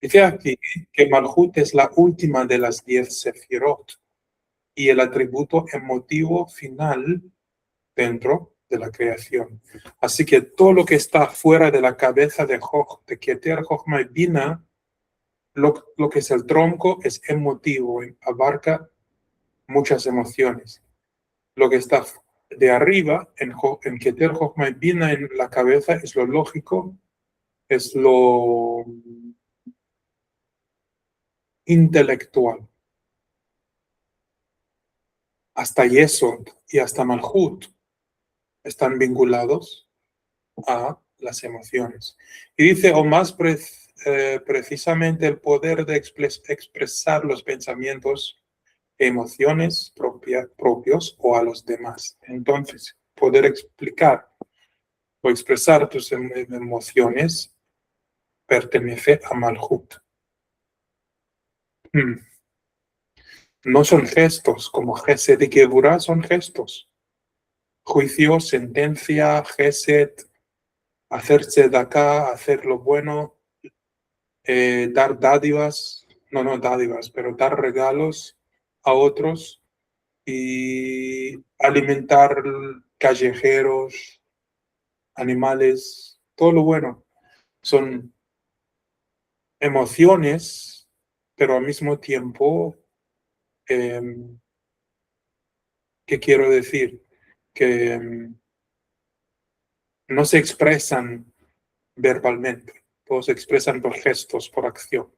Dice aquí que Malhut es la última de las 10 sefirot y el atributo emotivo final dentro de la creación. Así que todo lo que está fuera de la cabeza de Keter, Jochma y Bina, lo que es el tronco es emotivo, abarca muchas emociones. Lo que está de arriba, en Keter, Jochma y Bina, en la cabeza, es lo lógico, es lo intelectual. Hasta Yesod y hasta Malhut están vinculados a las emociones. Y dice, o más precisamente el poder de expresar los pensamientos e emociones propios o a los demás. Entonces, poder explicar o expresar tus emociones pertenece a Malhut. No son gestos, como Gesed y Geburah son gestos. Juicio, sentencia, Gesed, hacerse de acá, hacer lo bueno, dar dádivas, no dádivas, pero dar regalos a otros y alimentar callejeros, animales, todo lo bueno. Son emociones, pero al mismo tiempo, ¿qué quiero decir? Que no se expresan verbalmente, todos se expresan por gestos, por acción.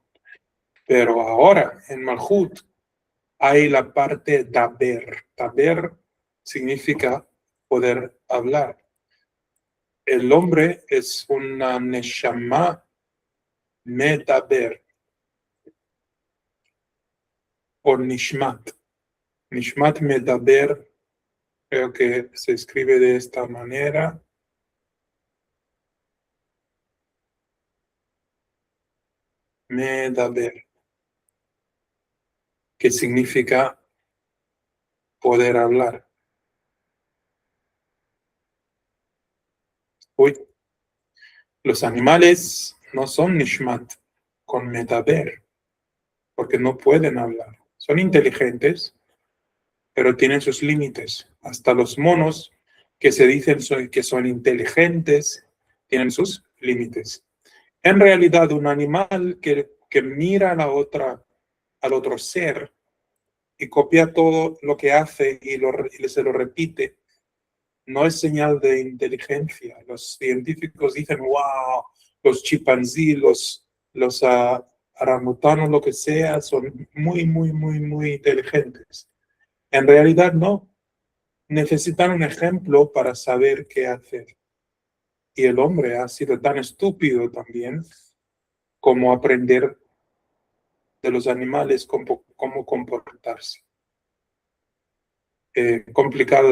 Pero ahora, en Malhut, hay la parte daber. Daber significa poder hablar. El hombre es una neshama medaber o nishmat. Nishmat medaber, creo que se escribe de esta manera. Medaber, que significa poder hablar. Uy, los animales no son nishmat con medaber, porque no pueden hablar. Son inteligentes, pero tienen sus límites. Hasta los monos que se dicen que son inteligentes tienen sus límites. En realidad, un animal que mira al otro ser y copia todo lo que hace y se lo repite, no es señal de inteligencia. Los científicos dicen, wow, los chimpancés, los orangutanos, lo que sea, son muy, muy, muy, muy inteligentes. En realidad no. Necesitan un ejemplo para saber qué hacer. Y el hombre ha sido tan estúpido también como aprender de los animales cómo comportarse. Complicado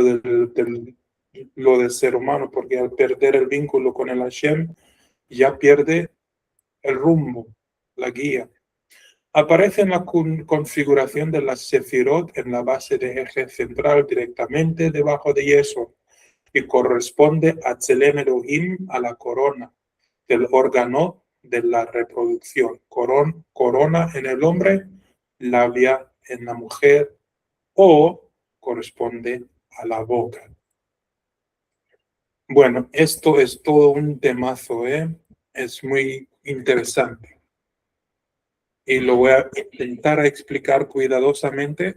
lo del ser humano, porque al perder el vínculo con el Hashem, ya pierde el rumbo, la guía. Aparece en la configuración de las Sefirot en la base de eje central directamente debajo de Yesod y corresponde a Tselem Elohim, a la corona del órgano de la reproducción. Corona en el hombre, labia en la mujer o corresponde a la boca. Bueno, esto es todo un temazo, es muy interesante. Y lo voy a intentar explicar cuidadosamente.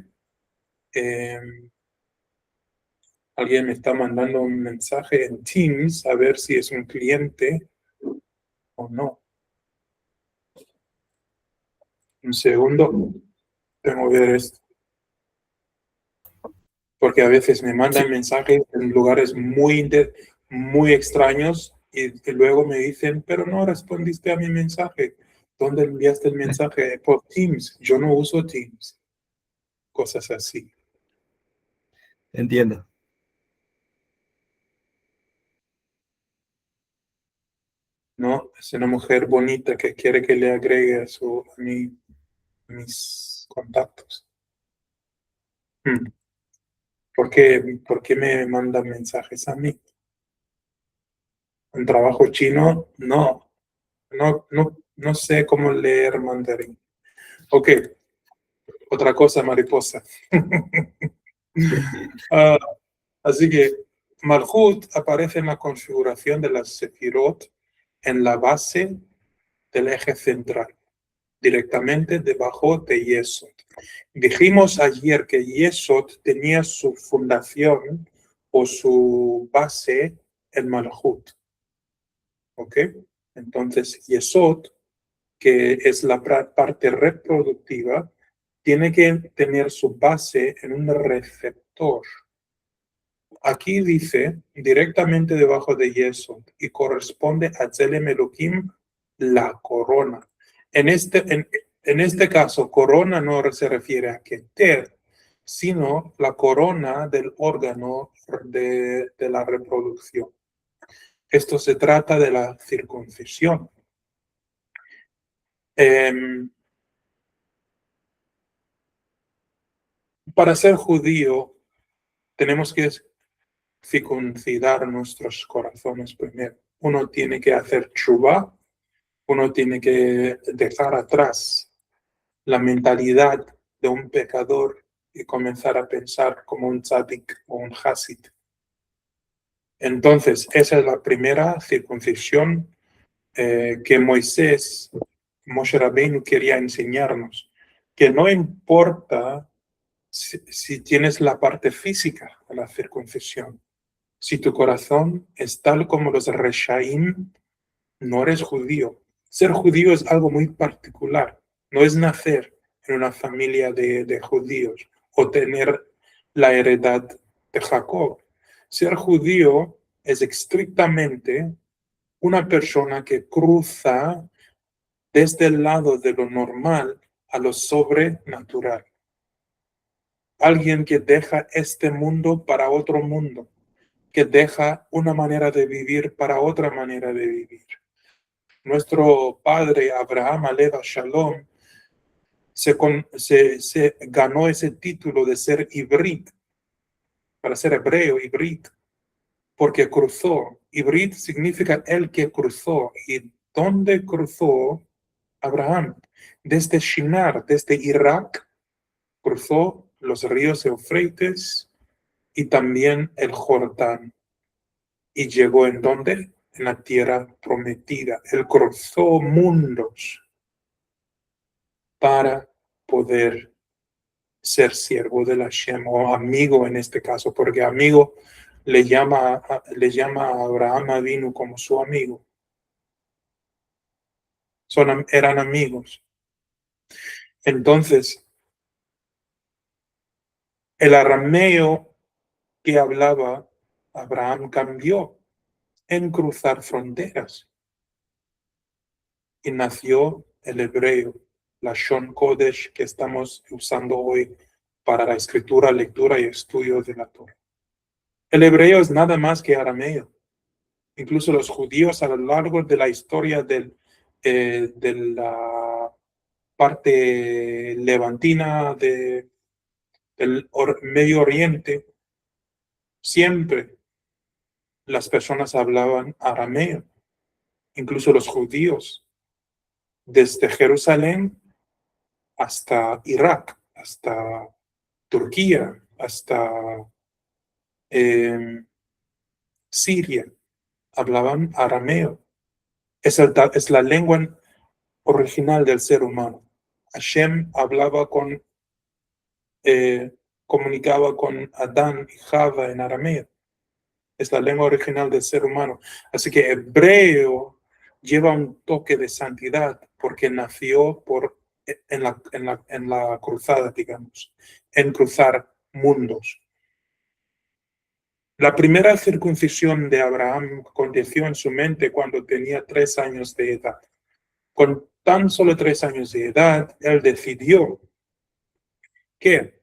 Alguien me está mandando un mensaje en Teams a ver si es un cliente o no. Un segundo, tengo que ver esto. Porque a veces me mandan mensajes en lugares muy extraños y luego me dicen, pero no respondiste a mi mensaje. ¿Dónde enviaste el mensaje? Por Teams. Yo no uso Teams. Cosas así. Entiendo. No, es una mujer bonita que quiere que le agregue mis contactos. ¿Por qué me mandan mensajes a mí? Un trabajo chino, no No sé cómo leer mandarín. Ok, otra cosa, mariposa. Ah, así que Malhut aparece en la configuración de las Sefirot en la base del eje central, directamente debajo de Yesod. Dijimos ayer que Yesod tenía su fundación o su base en Malhut. ¿Ok? Entonces, Yesod, que es la parte reproductiva, tiene que tener su base en un receptor. Aquí dice directamente debajo de Yesod y corresponde a Tzelem Elohim, la corona. En este caso, corona no se refiere a Keter, sino la corona del órgano de la reproducción. Esto se trata de la circuncisión. Para ser judío, tenemos que circuncidar nuestros corazones primero. Uno tiene que hacer tshuva, uno tiene que dejar atrás la mentalidad de un pecador y comenzar a pensar como un tzadik o un hasid. Entonces, esa es la primera circuncisión que Moshe Rabbeinu quería enseñarnos, que no importa si tienes la parte física de la circuncisión, si tu corazón es tal como los reshaim, no eres judío. Ser judío es algo muy particular, no es nacer en una familia de judíos o tener la heredad de Jacob. Ser judío es estrictamente una persona que cruza desde el lado de lo normal a lo sobrenatural. Alguien que deja este mundo para otro mundo, que deja una manera de vivir para otra manera de vivir. Nuestro padre Abraham Aleva Shalom se ganó ese título de ser hibrid, para ser hebreo, hibrid, porque cruzó. Hibrid significa el que cruzó. ¿Y dónde cruzó Abraham? Desde Shinar, desde Irak, cruzó los ríos Eufrates y también el Jordán. ¿Y llegó en dónde? En la tierra prometida. Él cruzó mundos para poder ser siervo de la Hashem, o amigo en este caso, porque amigo le llama a Abraham Avinu como su amigo. Eran amigos. Entonces, el arameo que hablaba Abraham cambió en cruzar fronteras y nació el hebreo, la Shon Kodesh que estamos usando hoy para la escritura, lectura y estudio de la Torah. El hebreo es nada más que arameo. Incluso los judíos a lo largo de la historia de la parte levantina del Medio Oriente, siempre las personas hablaban arameo, incluso los judíos, desde Jerusalén hasta Irak, hasta Turquía, hasta Siria, hablaban arameo. Es la lengua original del ser humano. Hashem comunicaba con Adán y Java en arameo. Es la lengua original del ser humano. Así que hebreo lleva un toque de santidad porque nació en la cruzada, digamos, en cruzar mundos. La primera circuncisión de Abraham aconteció en su mente cuando tenía 3 años de edad. Con tan solo 3 años de edad, él decidió que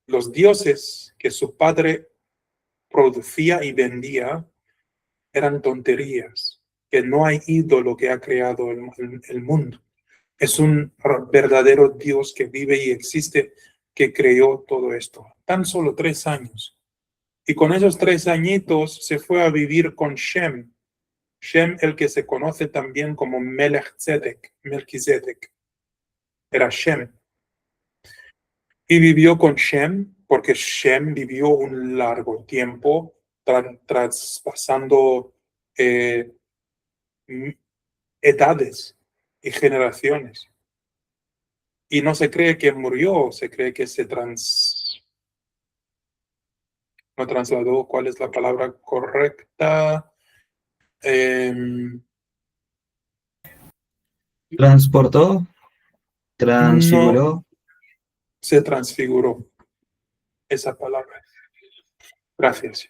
los dioses que su padre producía y vendía eran tonterías, que no hay ídolo que ha creado el mundo. Es un verdadero Dios que vive y existe, que creó todo esto. Tan solo 3 años. Y con esos 3 añitos se fue a vivir con Shem, Shem, el que se conoce también como Melchizedek, era Shem. Y vivió con Shem, porque Shem vivió un largo tiempo traspasando edades y generaciones. Y no se cree que murió, se cree que no trasladó, ¿cuál es la palabra correcta? Transportó, No, transfiguró. se transfiguró. Esa palabra. Gracias.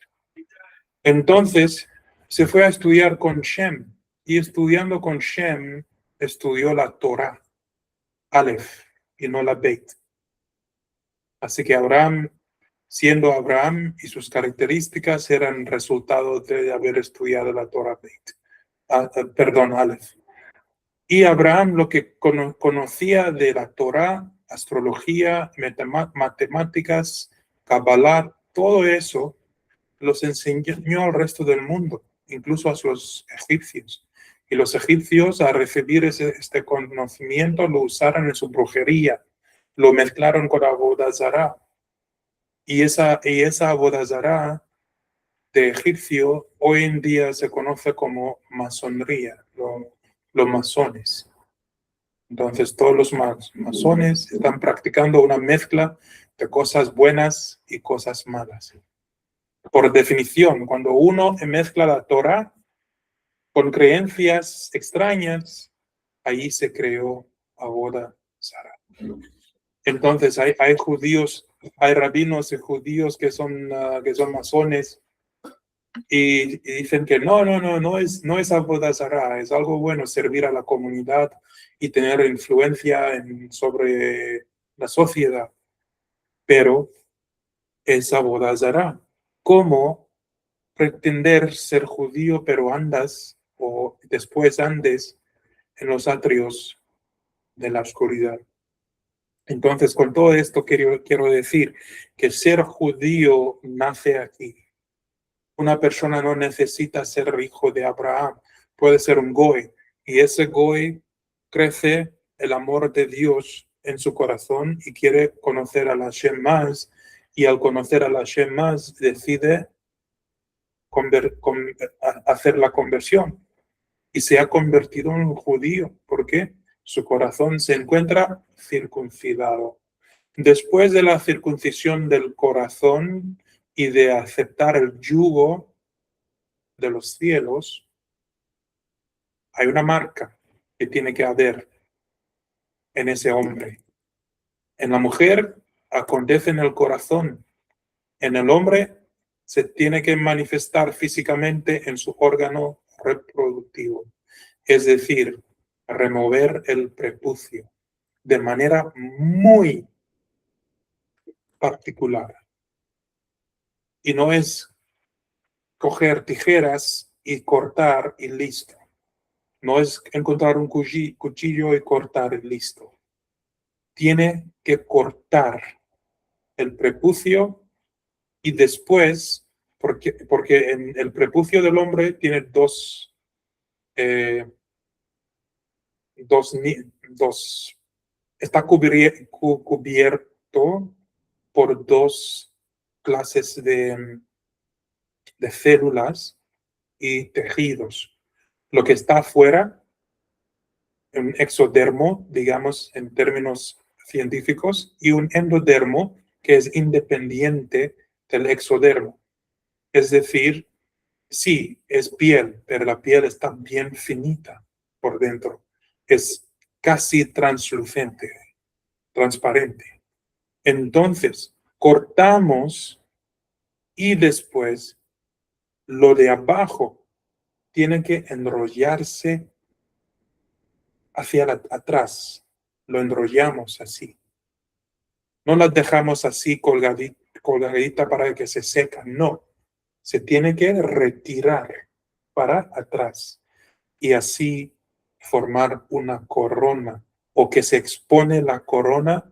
Entonces, se fue a estudiar con Shem. Y estudiando con Shem, estudió la Torah, Aleph, y no la Beit. Así que Abraham, siendo Abraham y sus características, eran resultado de haber estudiado la Torah Beit. Perdón, Aleph. Y Abraham lo que conocía de la Torah, astrología, matemáticas, Kabbalah, todo eso, los enseñó al resto del mundo, incluso a los egipcios. Y los egipcios, al recibir este conocimiento, lo usaron en su brujería, lo mezclaron con Abodazará. Y esa Abodazará de egipcio hoy en día se conoce como masonería, los masones. Entonces todos los masones están practicando una mezcla de cosas buenas y cosas malas. Por definición, cuando uno mezcla la Torah con creencias extrañas, ahí se creó Avodah Zarah. Entonces hay judíos, hay rabinos y judíos que son masones y dicen que no es Avodah Zarah, es algo bueno servir a la comunidad y tener influencia sobre la sociedad, pero es Avodah Zarah. ¿Cómo pretender ser judío pero andas o después andes en los atrios de la oscuridad? Entonces, con todo esto quiero decir que ser judío nace aquí. Una persona no necesita ser hijo de Abraham, puede ser un goy, y ese goy crece el amor de Dios en su corazón y quiere conocer a la Hashem más, y al conocer a la Hashem más decide hacer la conversión y se ha convertido en un judío. ¿Por qué? Su corazón se encuentra circuncidado. Después de la circuncisión del corazón y de aceptar el yugo de los cielos, hay una marca que tiene que haber en ese hombre. En la mujer acontece en el corazón. En el hombre se tiene que manifestar físicamente en su órgano reproductivo. Es decir, remover el prepucio de manera muy particular. Y no es coger tijeras y cortar y listo. No es encontrar un cuchillo y cortar y listo. Tiene que cortar el prepucio y después, porque en el prepucio del hombre tiene dos está cubierto por dos clases de células y tejidos. Lo que está afuera, un exodermo, digamos en términos científicos, y un endodermo que es independiente del exodermo. Es decir, sí, es piel, pero la piel está bien finita por dentro. Es casi translucente, transparente. Entonces, cortamos y después lo de abajo tiene que enrollarse hacia atrás. Lo enrollamos así. No las dejamos así colgadita para que se seca. No, se tiene que retirar para atrás y así formar una corona o que se expone la corona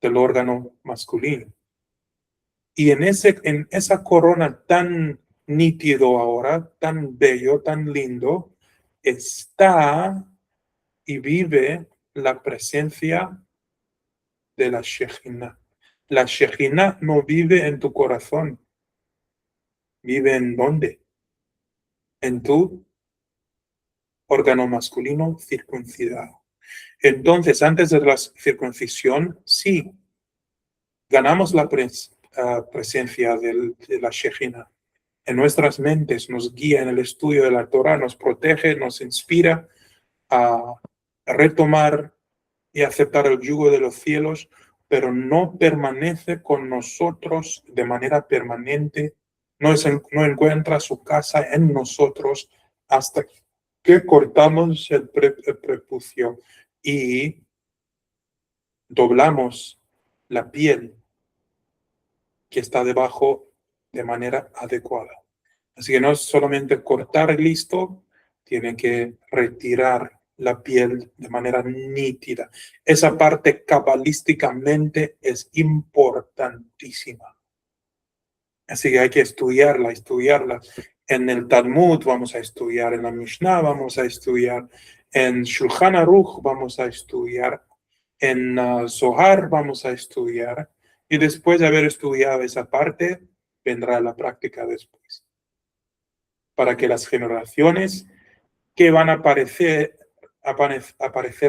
del órgano masculino. Y en esa corona tan nítido ahora, tan bello, tan lindo, está y vive la presencia de la Shejina. La Shejina no vive en tu corazón. ¿Vive en dónde? En tu órgano masculino circuncidado. Entonces, antes de la circuncisión, sí, ganamos la presencia de la Shejina. En nuestras mentes nos guía en el estudio de la Torah, nos protege, nos inspira a retomar y aceptar el yugo de los cielos, pero no permanece con nosotros de manera permanente, no encuentra su casa en nosotros hasta que cortamos el prepucio y doblamos la piel que está debajo de manera adecuada. Así que no es solamente cortar y listo, tiene que retirar la piel de manera nítida. Esa parte cabalísticamente es importantísima. Así que hay que estudiarla. En el Talmud vamos a estudiar, en la Mishnah vamos a estudiar, en Shulchan Aruch vamos a estudiar, en Zohar vamos a estudiar, y después de haber estudiado esa parte, vendrá la práctica después. Para que las generaciones que van a aparecer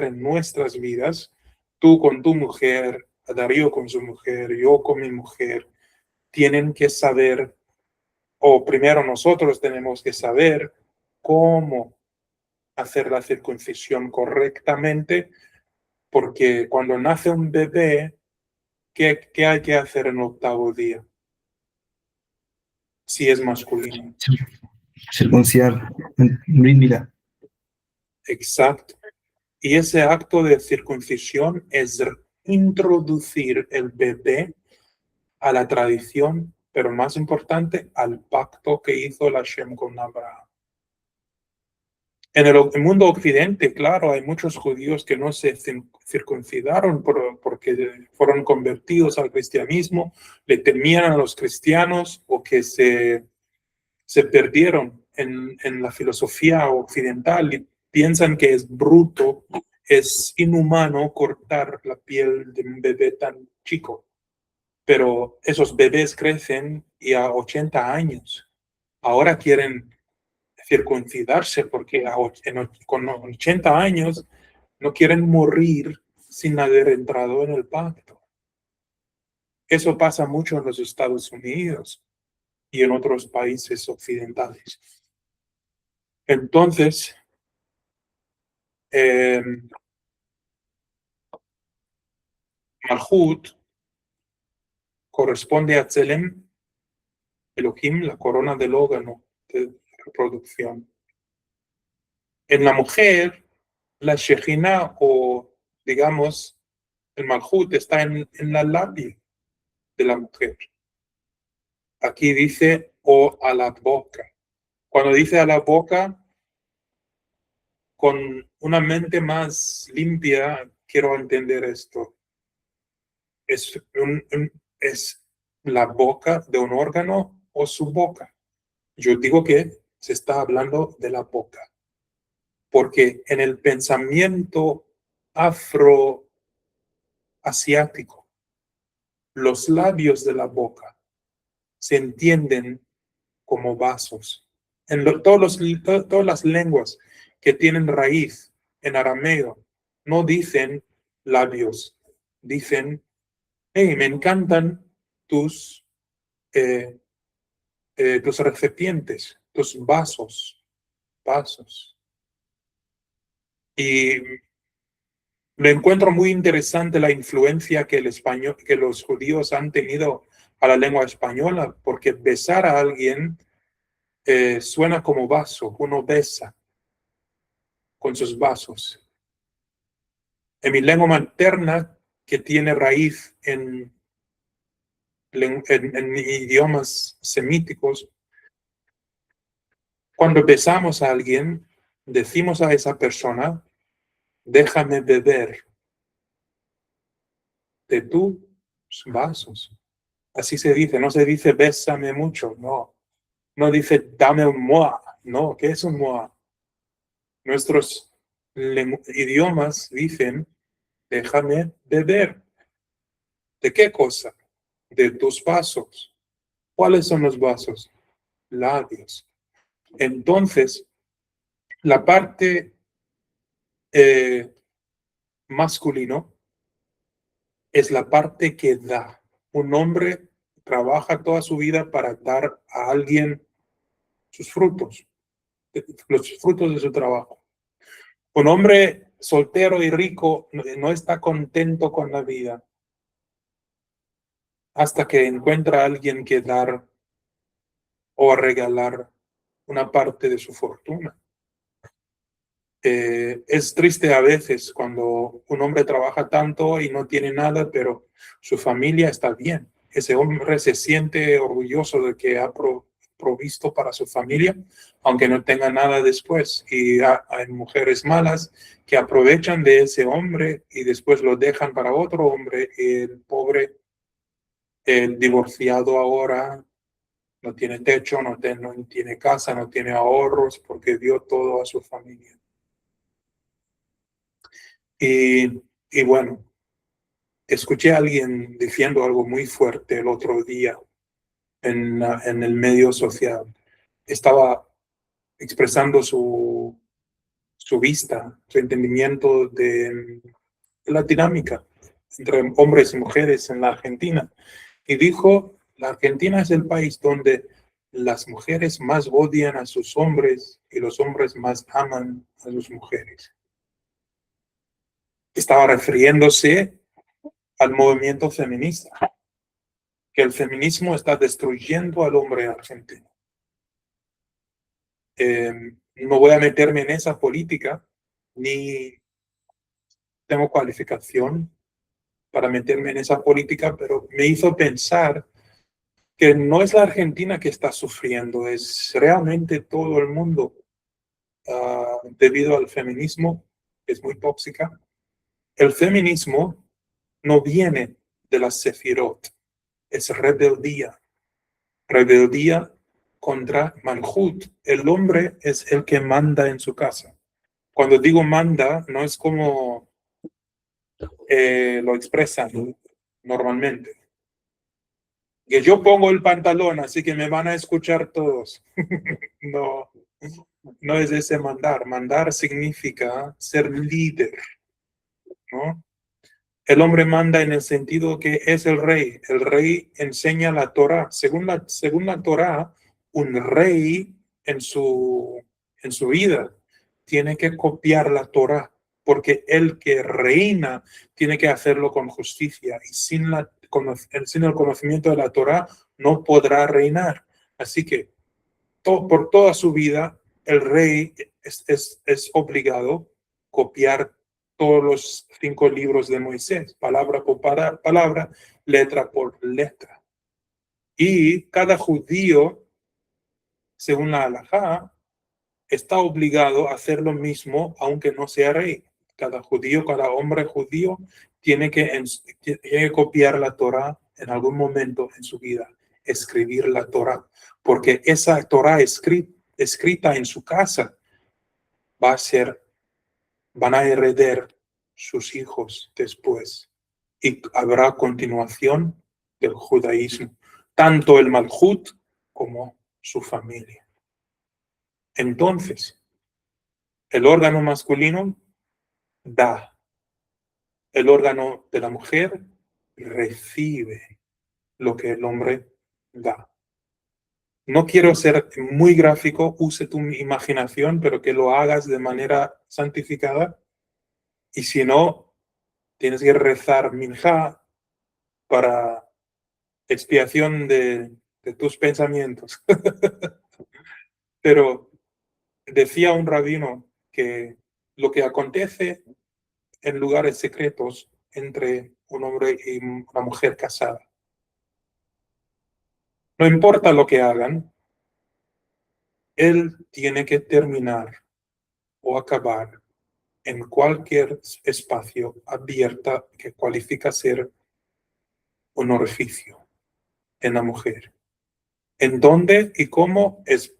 en nuestras vidas, tú con tu mujer, Darío con su mujer, yo con mi mujer, tienen que saber, o primero nosotros tenemos que saber cómo hacer la circuncisión correctamente, porque cuando nace un bebé, ¿qué hay que hacer en el octavo día? Si es masculino. Circuncidar, mira. Exacto. Y ese acto de circuncisión es introducir el bebé a la tradición, pero más importante, al pacto que hizo la Hashem con Abraham. En el mundo occidente, claro, hay muchos judíos que no se circuncidaron porque fueron convertidos al cristianismo, le temían a los cristianos o que se perdieron en la filosofía occidental y piensan que es bruto, es inhumano cortar la piel de un bebé tan chico. Pero esos bebés crecen y a 80 años ahora quieren circuncidarse porque con 80 años no quieren morir sin haber entrado en el pacto. Eso pasa mucho en los Estados Unidos y en otros países occidentales. Entonces, Malhut corresponde a Tselem, Elohim, la corona del órgano de reproducción. En la mujer, la Shejina o, digamos, el Malhut está en la labia de la mujer. Aquí dice o a la boca. Cuando dice a la boca, con una mente más limpia, quiero entender esto. ¿Es la boca de un órgano o su boca? Yo digo que se está hablando de la boca, porque en el pensamiento afroasiático, los labios de la boca se entienden como vasos. Todas las lenguas que tienen raíz en arameo no dicen labios, dicen, hey, me encantan tus recipientes, tus vasos. Y me encuentro muy interesante la influencia que los judíos han tenido a la lengua española, porque besar a alguien suena como vaso, uno besa con sus vasos. En mi lengua materna, que tiene raíz en idiomas semíticos, cuando besamos a alguien, decimos a esa persona, déjame beber de tus vasos. Así se dice, no se dice bésame mucho, no. no dice dame un moa. No, ¿qué es un moa? Nuestros idiomas dicen déjame beber. ¿De qué cosa? De tus vasos. ¿Cuáles son los vasos? Labios. Entonces, la parte masculino es la parte que da. Un hombre trabaja toda su vida para dar a alguien sus frutos, los frutos de su trabajo. Un hombre soltero y rico no está contento con la vida hasta que encuentra a alguien que dar o regalar una parte de su fortuna. Es triste a veces cuando un hombre trabaja tanto y no tiene nada, pero su familia está bien. Ese hombre se siente orgulloso de que ha provisto para su familia, aunque no tenga nada después. Y hay mujeres malas que aprovechan de ese hombre y después lo dejan para otro hombre. El pobre, el divorciado ahora, no tiene techo, no tiene casa, no tiene ahorros porque dio todo a su familia. Y bueno, escuché a alguien diciendo algo muy fuerte el otro día en el medio social. Estaba expresando su vista, su entendimiento de la dinámica entre hombres y mujeres en la Argentina. Y dijo, la Argentina es el país donde las mujeres más odian a sus hombres y los hombres más aman a sus mujeres. Estaba refiriéndose al movimiento feminista, que el feminismo está destruyendo al hombre argentino. No voy a meterme en esa política, ni tengo cualificación para meterme en esa política, pero me hizo pensar que no es la Argentina que está sufriendo, es realmente todo el mundo debido al feminismo, que es muy tóxica. El feminismo no viene de la Sefirot, es rebeldía. Rebeldía contra Malhut. El hombre es el que manda en su casa. Cuando digo manda, no es como lo expresan normalmente. Que yo pongo el pantalón, así que me van a escuchar todos. No, no es ese mandar. Mandar significa ser líder, ¿no? El hombre manda en el sentido que es el rey. El rey enseña la Torá. Según la Torá, un rey en su vida tiene que copiar la Torá, porque el que reina tiene que hacerlo con justicia y sin el conocimiento de la Torá no podrá reinar. Así que por toda su vida el rey es obligado a copiar todos los 5 libros de Moisés, palabra por palabra, letra por letra. Y cada judío, según la halajá, está obligado a hacer lo mismo, aunque no sea rey. Cada judío, cada hombre judío tiene que copiar la Torá en algún momento en su vida, escribir la Torá, porque esa Torá escrita en su casa van a heredar sus hijos después y habrá continuación del judaísmo, tanto el Malhut como su familia. Entonces, el órgano masculino da, el órgano de la mujer recibe lo que el hombre da. No quiero ser muy gráfico, use tu imaginación, pero que lo hagas de manera santificada. Y si no, tienes que rezar minjá para expiación de tus pensamientos. Pero decía un rabino que lo que acontece en lugares secretos entre un hombre y una mujer casada, no importa lo que hagan, él tiene que terminar o acabar en cualquier espacio abierta que cualifica ser un orificio en la mujer. en dónde y cómo es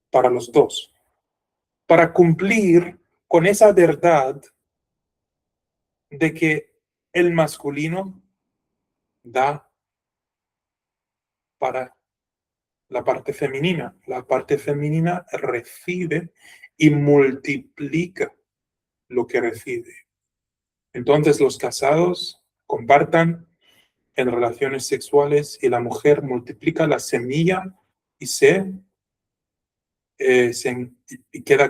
para los dos. Para cumplir con esa verdad de que el masculino da para la parte femenina recibe y multiplica lo que recibe. Entonces los casados compartan en relaciones sexuales y la mujer multiplica la semilla y queda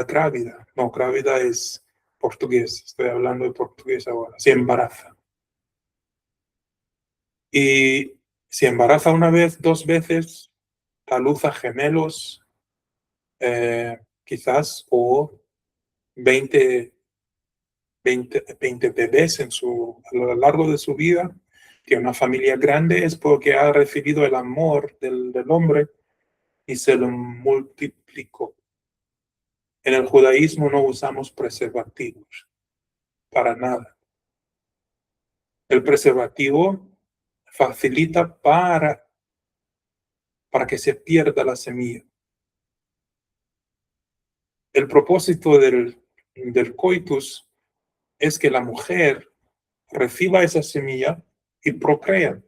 grávida. No, grávida es portugués, estoy hablando de portugués ahora. Se embaraza. Y si embaraza una vez, 2 veces, da luz a gemelos, quizás, o 20 bebés a lo largo de su vida, que una familia grande es porque ha recibido el amor del hombre y se lo multiplicó. En el judaísmo no usamos preservativos, para nada. El preservativo facilita para que se pierda la semilla. El propósito del coitus es que la mujer reciba esa semilla y procrea.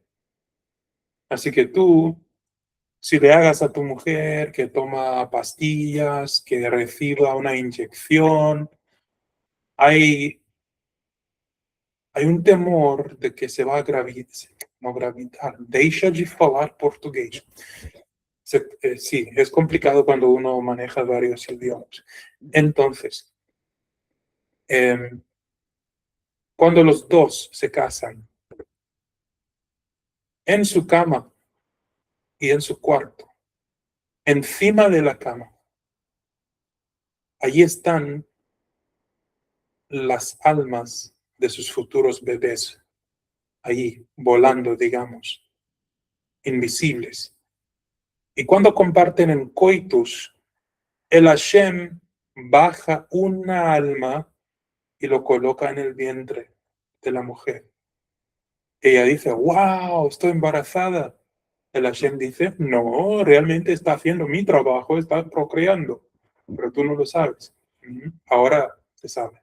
Así que tú, si le hagas a tu mujer que toma pastillas, que reciba una inyección, hay un temor de que se va a gravitar. Deixa de falar portugués. Sí, es complicado cuando uno maneja varios idiomas. Entonces, cuando los dos se casan, en su cama y en su cuarto, encima de la cama, allí están las almas de sus futuros bebés, allí volando, digamos, invisibles. Y cuando comparten en coitus, el Hashem baja una alma y lo coloca en el vientre de la mujer. Ella dice, wow, estoy embarazada. El Hashem dice, no, realmente está haciendo mi trabajo, está procreando, pero tú no lo sabes. Ahora se sabe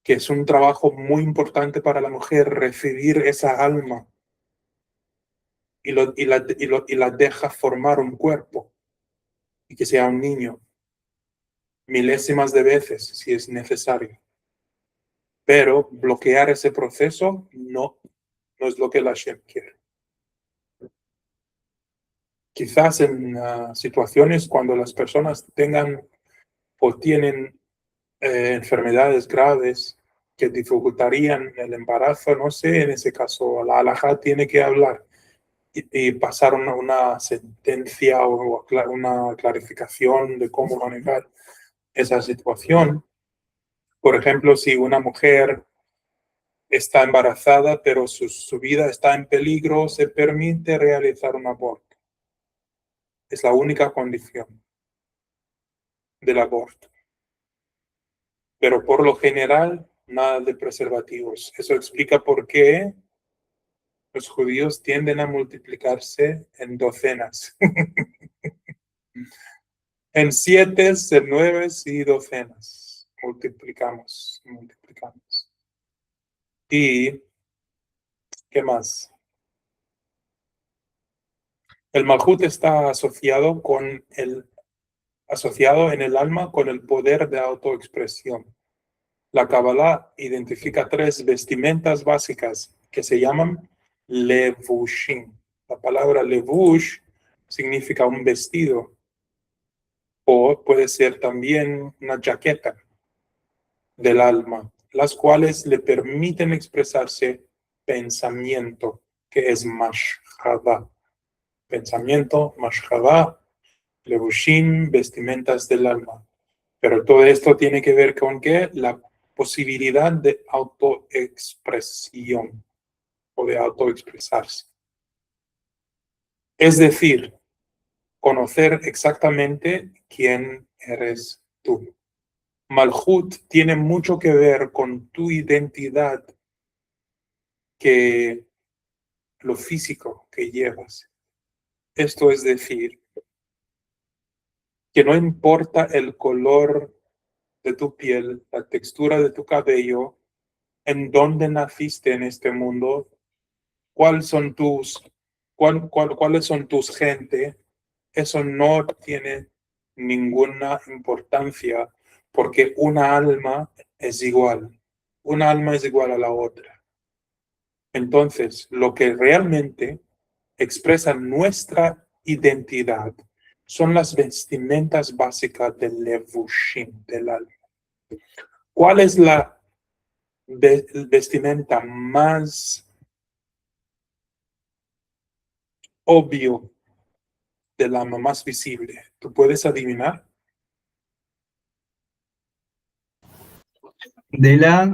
que es un trabajo muy importante para la mujer recibir esa alma y la deja formar un cuerpo y que sea un niño milésimas de veces si es necesario. Pero bloquear ese proceso no es lo que la Hashem quiere. Quizás en situaciones cuando las personas tengan o tienen enfermedades graves que dificultarían el embarazo, no sé, en ese caso la halajá tiene que hablar y pasar una sentencia o una clarificación de cómo manejar esa situación. Por ejemplo, si una mujer está embarazada, pero su vida está en peligro, se permite realizar un aborto. Es la única condición del aborto. Pero por lo general, nada de preservativos. Eso explica por qué los judíos tienden a multiplicarse en docenas. En 7, en 9 y docenas. Multiplicamos. ¿Y qué más? El Malhut está asociado en el alma con el poder de autoexpresión. La Kabbalah identifica 3 vestimentas básicas que se llaman levushim. La palabra levush significa un vestido o puede ser también una chaqueta del alma, las cuales le permiten expresarse pensamiento, que es mashhava. Pensamiento, mashhava, levushim, vestimentas del alma. Pero todo esto tiene que ver con ¿qué? La posibilidad de autoexpresión o de autoexpresarse. Es decir, conocer exactamente quién eres tú. Malhut tiene mucho que ver con tu identidad que lo físico que llevas. Esto es decir, que no importa el color de tu piel, la textura de tu cabello, en dónde naciste en este mundo, cuáles son tus gente, eso no tiene ninguna importancia porque una alma es igual. Una alma es igual a la otra. Entonces, lo que realmente expresa nuestra identidad son las vestimentas básicas del levushim, del alma. ¿Cuál es la vestimenta más obvio del alma, más visible? ¿Tú puedes adivinar?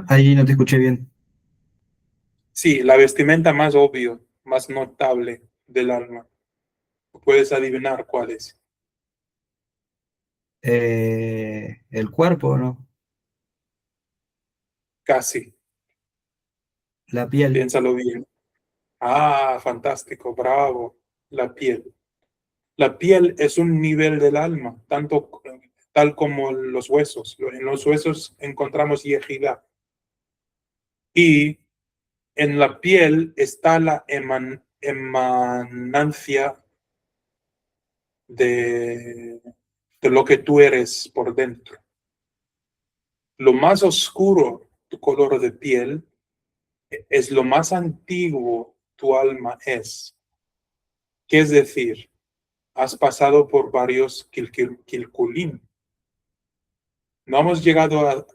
Ahí no te escuché bien. Sí, la vestimenta más obvio, más notable del alma. ¿Tú puedes adivinar cuál es? El cuerpo, ¿no? Casi. La piel. Piénsalo bien. Ah, fantástico, bravo. La piel. La piel es un nivel del alma, tal como los huesos. En los huesos encontramos yejida. Y en la piel está la emanancia de lo que tú eres por dentro. Lo más oscuro tu color de piel es lo más antiguo tu alma es. ¿Qué es decir? Has pasado por varios kilkulim. No hemos llegado a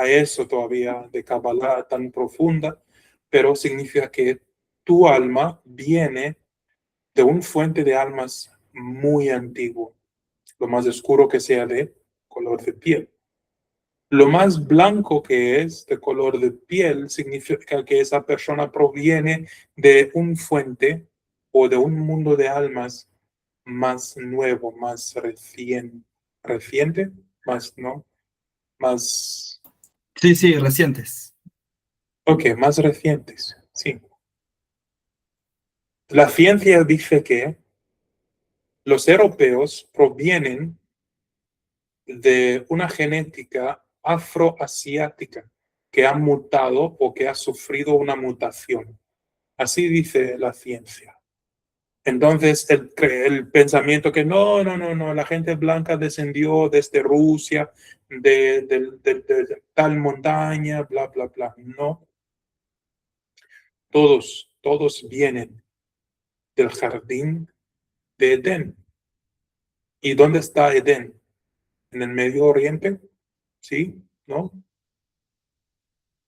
eso todavía de Kabbalah tan profunda, pero significa que tu alma viene de una fuente de almas muy antiguo, lo más oscuro que sea de color de piel. Lo más blanco que es de color de piel significa que esa persona proviene de una fuente o de un mundo de almas más nuevo, más reciente, más, ¿no? Más, Sí, sí, recientes. más recientes, sí. La ciencia dice que los europeos provienen de una genética afroasiática que ha mutado o que ha sufrido una mutación. Así dice la ciencia. Entonces, el pensamiento que no, la gente blanca descendió desde Rusia, de tal montaña, bla, bla, bla. No, todos vienen del jardín de Edén. ¿Y dónde está Edén? ¿En el Medio Oriente? ¿Sí? ¿No?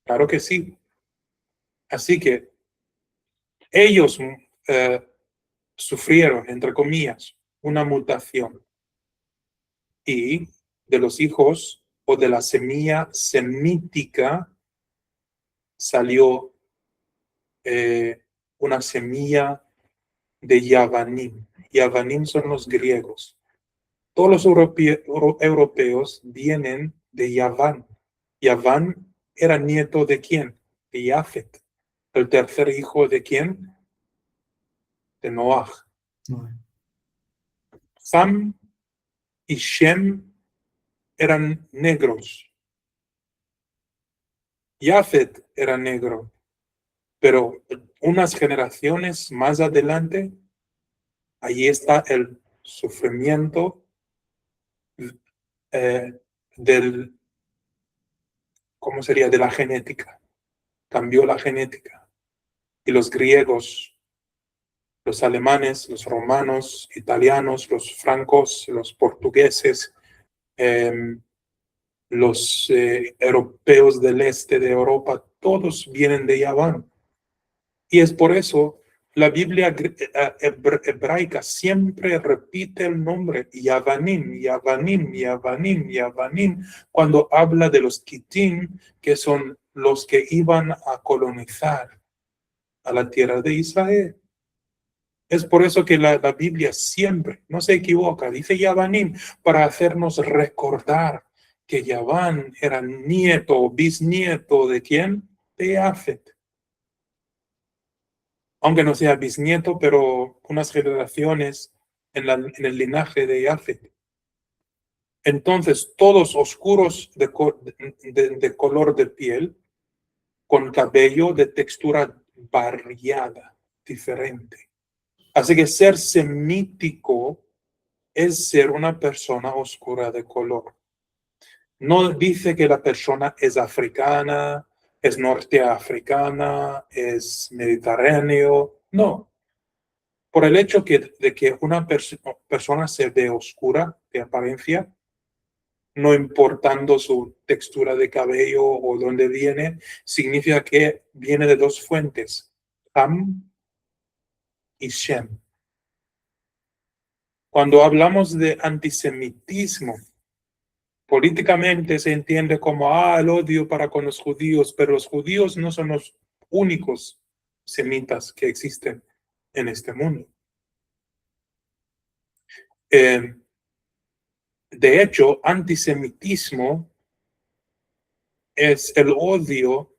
Claro que sí. Así que ellos sufrieron, entre comillas, una mutación. Y de los hijos o de la semilla semítica salió una semilla de Yavanim. Yavanim son los griegos. Todos los europeos vienen de Yaván. Yaván era nieto de quién? De Jafet. El tercer hijo de quién? De Noah. No. Sam y Shem eran negros. Jafet era negro. Pero unas generaciones más adelante, ahí está el sufrimiento del, ¿cómo sería? De la genética. Cambió la genética. Y los griegos, los alemanes, los romanos, italianos, los francos, los portugueses, los europeos del este de Europa, todos vienen de Yaván. Y es por eso la Biblia hebraica siempre repite el nombre Yavanim, Yavanim, Yavanim, Yavanim, cuando habla de los Kitim, que son los que iban a colonizar a la tierra de Israel. Es por eso que la Biblia siempre, no se equivoca, dice Yavanim, para hacernos recordar que Yaván era nieto o bisnieto de ¿quién? De Jafet. aunque no sea bisnieto, pero unas generaciones en el linaje de Jafet. Entonces, todos oscuros de color de piel, con cabello de textura variada, diferente. Así que ser semítico es ser una persona oscura de color. No dice que la persona es africana, es norteafricana, es mediterráneo. No. Por el hecho de que una persona se ve oscura de apariencia, no importando su textura de cabello o dónde viene, significa que viene de dos fuentes, Ham y Shem. Cuando hablamos de antisemitismo, políticamente se entiende como el odio para con los judíos, pero los judíos no son los únicos semitas que existen en este mundo. De hecho, antisemitismo es el odio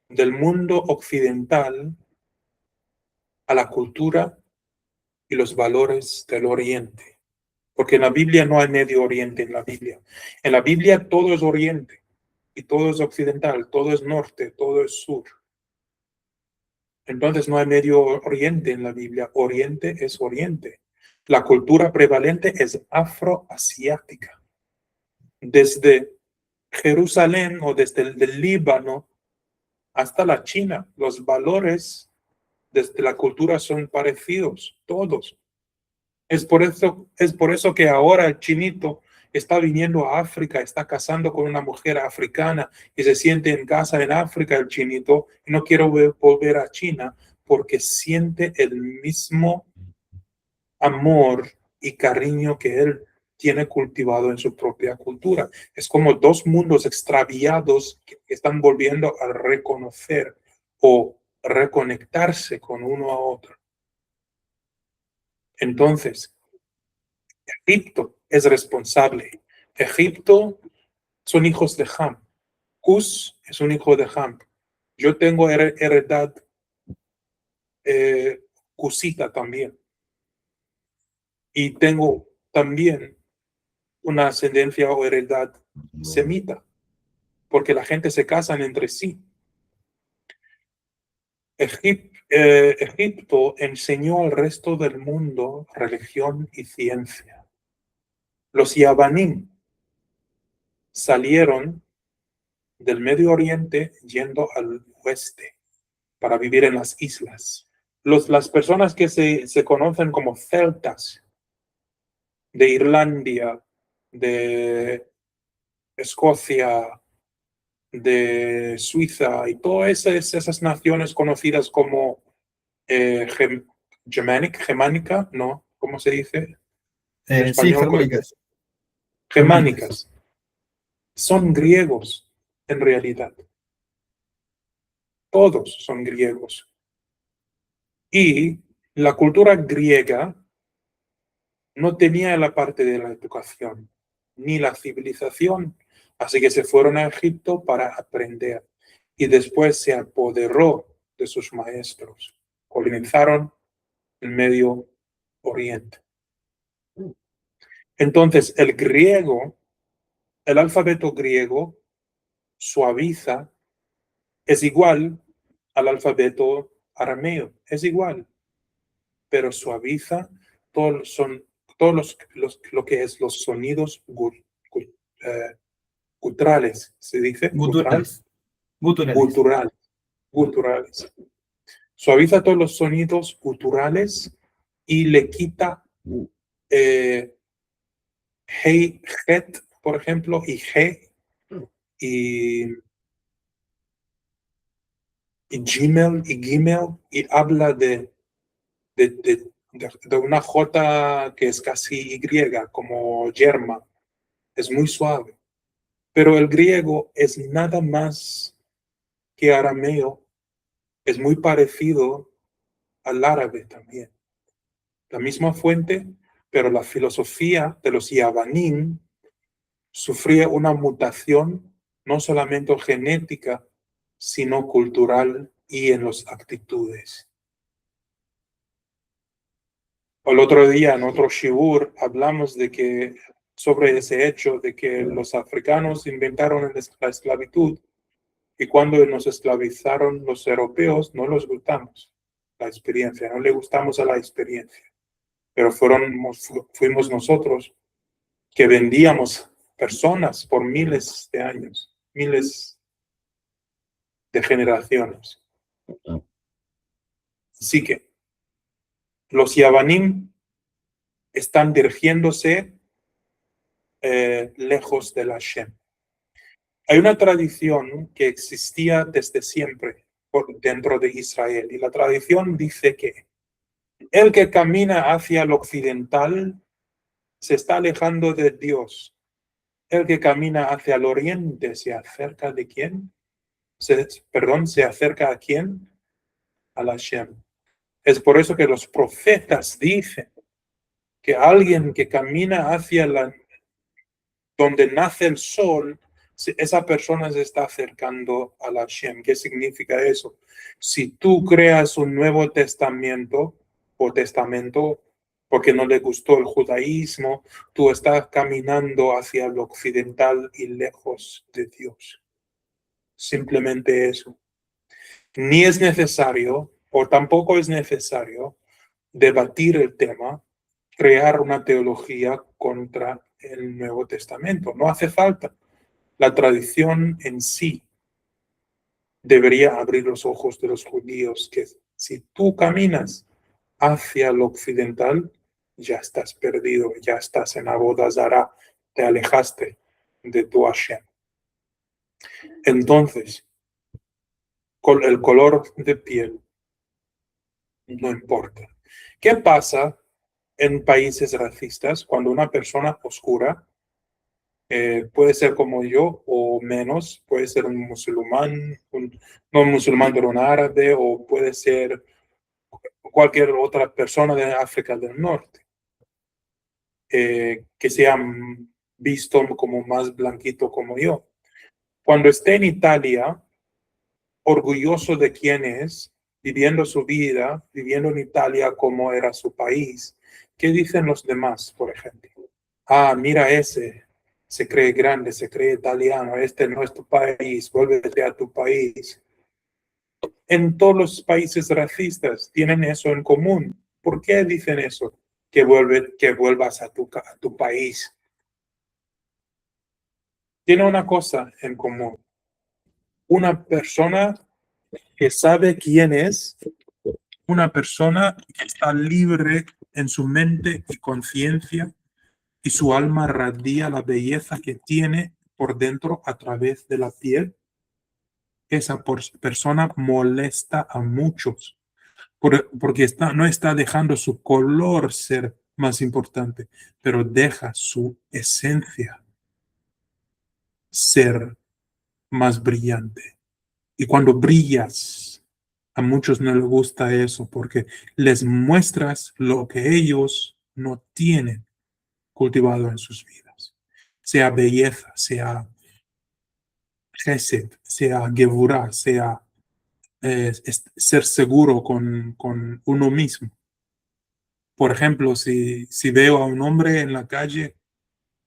del mundo occidental a la cultura y los valores del Oriente. Porque en la Biblia no hay Medio Oriente en la Biblia. En la Biblia todo es Oriente y todo es occidental, todo es norte, todo es sur. Entonces no hay Medio Oriente en la Biblia. Oriente es Oriente. La cultura prevalente es afroasiática. Desde Jerusalén o desde el Líbano hasta la China, los valores desde la cultura son parecidos, todos. Es por eso que ahora el chinito está viniendo a África, está casando con una mujer africana y se siente en casa en África el chinito y no quiere volver a China porque siente el mismo amor y cariño que él tiene cultivado en su propia cultura. Es como dos mundos extraviados que están volviendo a reconocer o reconectarse con uno a otro. Entonces, Egipto es responsable. Egipto son hijos de Ham. Cus es un hijo de Ham. Yo tengo heredad cusita también. Y tengo también una ascendencia o heredad semita, porque la gente se casan entre sí. Egipto enseñó al resto del mundo religión y ciencia. Los Yavanim salieron del Medio Oriente yendo al oeste para vivir en las islas. Las personas que se conocen como celtas de Irlanda, de Escocia, de Suiza y todas esas naciones conocidas como germánica, ¿no? ¿Cómo se dice? En Sí, español, germánicas. germánicas. Son griegos, en realidad. Todos son griegos. Y la cultura griega no tenía la parte de la educación, ni la civilización. Así que se fueron a Egipto para aprender. Y después se apoderó de sus maestros. Colonizaron el Medio Oriente. Entonces, el alfabeto griego suaviza, es igual al alfabeto arameo, es igual, pero suaviza lo que es los sonidos guturales, ¿se dice? Guturales. Guturales. Guturales. Suaviza todos los sonidos guturales y le quita hey, het, por ejemplo, y g y gmail y gmail y habla de una J que es casi Y, como yerma. Es muy suave. Pero el griego es nada más que arameo. Es muy parecido al árabe también. La misma fuente, pero la filosofía de los Yavanim sufría una mutación no solamente genética, sino cultural y en las actitudes. El otro día en otro shiur hablamos de que sobre ese hecho de que los africanos inventaron la esclavitud y cuando nos esclavizaron los europeos no les gustamos la experiencia, no le gustamos a la experiencia, pero fuimos nosotros que vendíamos personas por miles de años, miles de generaciones. Así que los Yavanim están dirigiéndose lejos de la Hashem. Hay una tradición que existía desde siempre dentro de Israel y la tradición dice que el que camina hacia el occidental se está alejando de Dios. El que camina hacia el oriente se acerca de quién? Se acerca a quién? A la Hashem. Es por eso que los profetas dicen que alguien que camina hacia donde nace el sol, esa persona se está acercando a la Hashem. ¿Qué significa eso? Si tú creas un Nuevo Testamento o testamento porque no le gustó el judaísmo, tú estás caminando hacia lo occidental y lejos de Dios. Simplemente eso. Ni es necesario, o tampoco es necesario, debatir el tema, crear una teología contra el Nuevo Testamento. No hace falta. La tradición en sí debería abrir los ojos de los judíos, que si tú caminas hacia lo occidental, ya estás perdido, ya estás en Avodah Zará, te alejaste de tu Hashem. Entonces, con el color de piel no importa. ¿Qué pasa en países racistas cuando una persona oscura puede ser como yo o menos, puede ser un musulmán, no un musulmán, pero un árabe, o puede ser cualquier otra persona de África del Norte, que sea visto como más blanquito como yo? Cuando esté en Italia, orgulloso de quién es, viviendo su vida, viviendo en Italia como era su país, ¿qué dicen los demás, por ejemplo? Ah, mira ese, se cree grande, se cree italiano, este no es tu país, vuélvete a tu país. En todos los países racistas tienen eso en común. ¿Por qué dicen eso? Que vuelvas a tu país. Tiene una cosa en común. Una persona que sabe quién es, una persona que está libre en su mente y conciencia, y su alma radia la belleza que tiene por dentro a través de la piel. Esa persona molesta a muchos porque no está dejando su color ser más importante, pero deja su esencia ser más brillante. Y cuando brillas, a muchos no les gusta eso porque les muestras lo que ellos no tienen cultivado en sus vidas. Sea belleza, sea Gesed, sea Gevurah, sea ser seguro con uno mismo. Por ejemplo, si veo a un hombre en la calle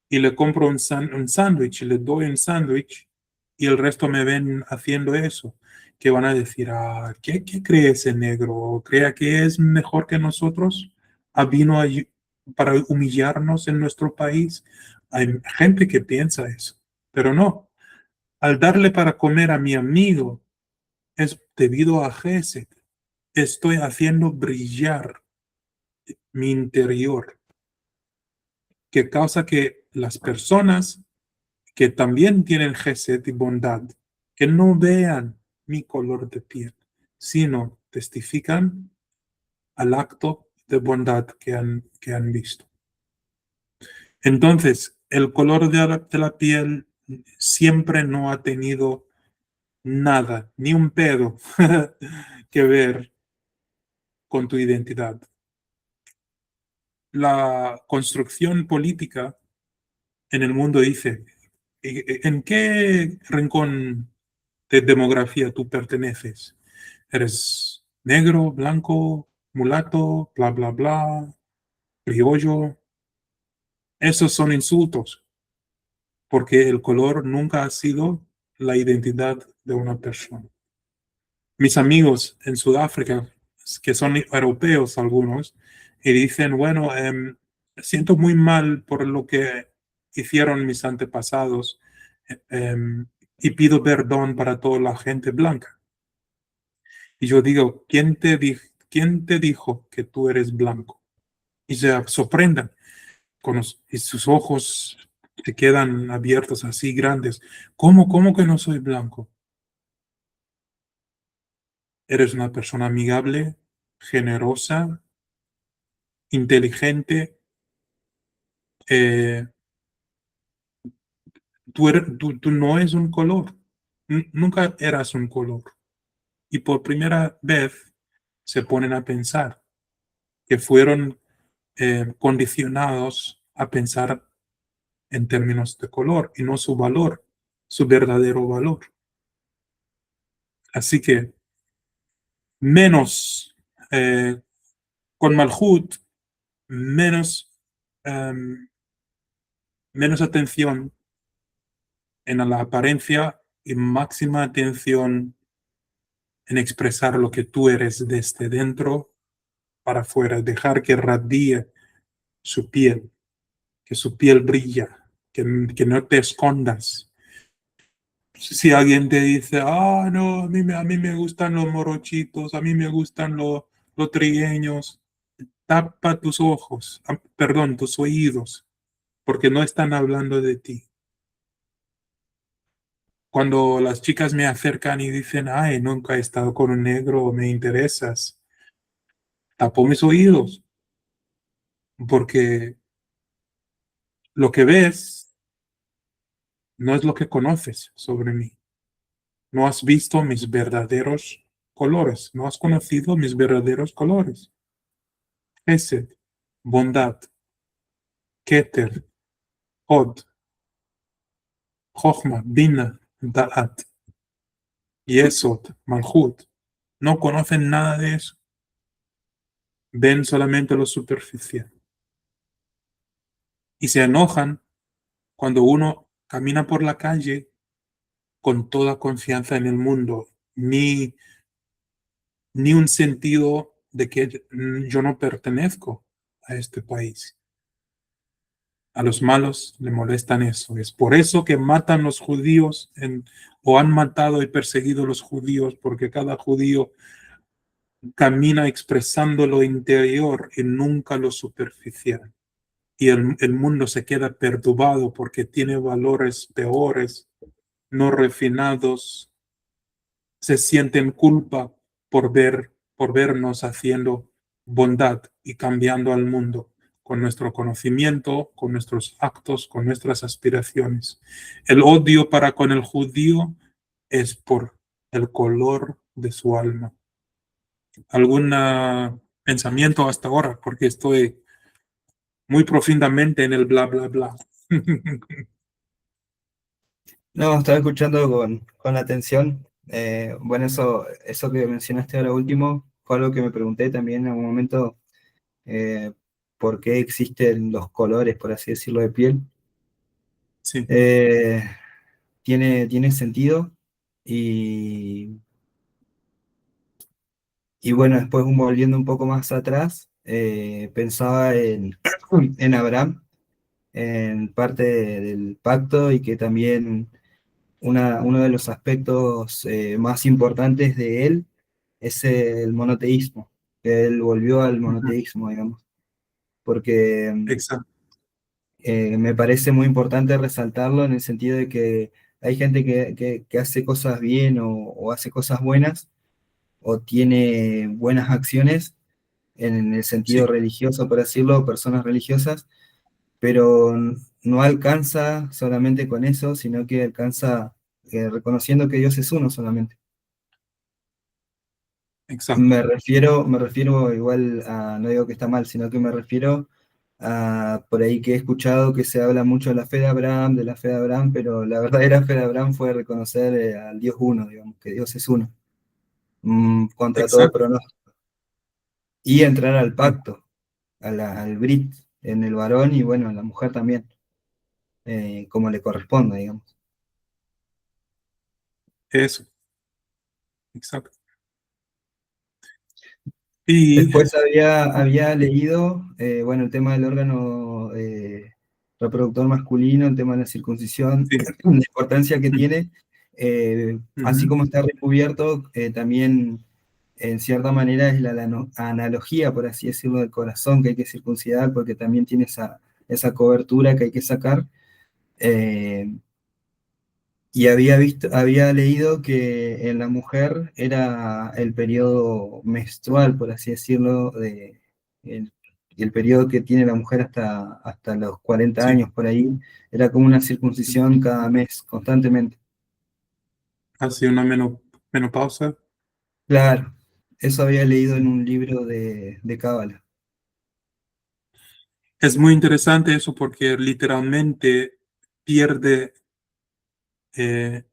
y le compro un sándwich, le doy un sándwich y el resto me ven haciendo eso, que van a decir, ah, ¿qué cree ese negro? ¿Crea que es mejor que nosotros? ¿Vino para humillarnos en nuestro país? Hay gente que piensa eso, pero no. Al darle para comer a mi amigo es debido a Gesed. Estoy haciendo brillar mi interior, que causa que las personas que también tienen Gesed y bondad, que no vean mi color de piel, sino testifican al acto de bondad que han visto. Entonces, el color de la piel siempre no ha tenido nada, ni un pedo que ver con tu identidad. La construcción política en el mundo dice, ¿en qué rincón de demografía tú perteneces? ¿Eres negro, blanco, mulato, bla, bla, bla? criollo. Esos son insultos, porque el color nunca ha sido la identidad de una persona. Mis amigos en Sudáfrica, que son europeos algunos, y dicen, bueno, siento muy mal por lo que hicieron mis antepasados, y pido perdón para toda la gente blanca. Y yo digo, quién te dijo que tú eres blanco? Y se sorprendan y sus ojos se quedan abiertos así grandes. ¿Cómo que no soy blanco? Eres una persona amigable, generosa, inteligente. eh, tú no eres un color. Nunca eras un color. Y por primera vez se ponen a pensar que fueron condicionados a pensar en términos de color y no su valor, su verdadero valor. Así que menos con Malhut, menos, menos atención en la apariencia y máxima atención en expresar lo que tú eres desde dentro para afuera, dejar que radie su piel, que su piel brilla, que no te escondas. Si alguien te dice, no, a mí me gustan los morochitos, a mí me gustan los trigueños, tapa tus ojos, perdón, tus oídos, porque no están hablando de ti. Cuando las chicas me acercan y dicen, ay, nunca he estado con un negro, me interesas, tapo mis oídos, porque lo que ves no es lo que conoces sobre mí. No has visto mis verdaderos colores, no has conocido mis verdaderos colores. Hesed, bondad, Keter, Hod, Jochma, Bina, Da'at, Yesod, Malhut. No conocen nada de eso. Ven solamente lo superficial. Y se enojan cuando uno camina por la calle con toda confianza en el mundo, ni un sentido de que yo no pertenezco a este país. A los malos le molestan eso. Es por eso que matan los judíos o han matado y perseguido los judíos, porque cada judío camina expresando lo interior y nunca lo superficial. Y el mundo se queda perturbado porque tiene valores peores, no refinados, se sienten culpa por vernos haciendo bondad y cambiando al mundo con nuestro conocimiento, con nuestros actos, con nuestras aspiraciones. El odio para con el judío es por el color de su alma. ¿Algún pensamiento hasta ahora? Porque estoy muy profundamente en el bla, bla, bla. No, estaba escuchando con atención. Bueno, eso que mencionaste ahora último fue algo que me pregunté también en algún momento, eh, por qué existen los colores, por así decirlo, de piel. Sí, Tiene sentido y, y bueno, después volviendo un poco más atrás, pensaba en Abraham, en parte del pacto y que también uno de los aspectos más importantes de él es el monoteísmo, que él volvió al monoteísmo, digamos, porque exacto. me parece muy importante resaltarlo en el sentido de que hay gente que hace cosas bien o hace cosas buenas o tiene buenas acciones en el sentido Sí, religioso, por decirlo, personas religiosas, pero no alcanza solamente con eso, sino que alcanza reconociendo que Dios es uno solamente. exacto. Me refiero igual a, no digo que está mal, sino que me refiero a por ahí que he escuchado que se habla mucho de la fe de Abraham, de la fe de Abraham, pero la verdadera fe de Abraham fue reconocer al Dios uno, digamos, que Dios es uno, contra todo Exacto. pronóstico, y entrar al pacto, al Brit en el varón y bueno, en la mujer también, como le corresponde, digamos. Eso, exacto. Y Después había leído, bueno, el tema del órgano reproductor masculino, el tema de la circuncisión, sí, la importancia que tiene, así ujú, como está recubierto, también en cierta manera es la analogía, por así decirlo, del corazón que hay que circuncidar, porque también tiene esa cobertura que hay que sacar. Eh, y había leído que en la mujer era el periodo menstrual, por así decirlo, el, el periodo que tiene la mujer hasta los 40 sí, años por ahí, era como una circuncisión cada mes, constantemente. hace una menopausa. Claro, eso había leído en Sí. un libro de Cábala. Es muy interesante eso porque literalmente pierde eh,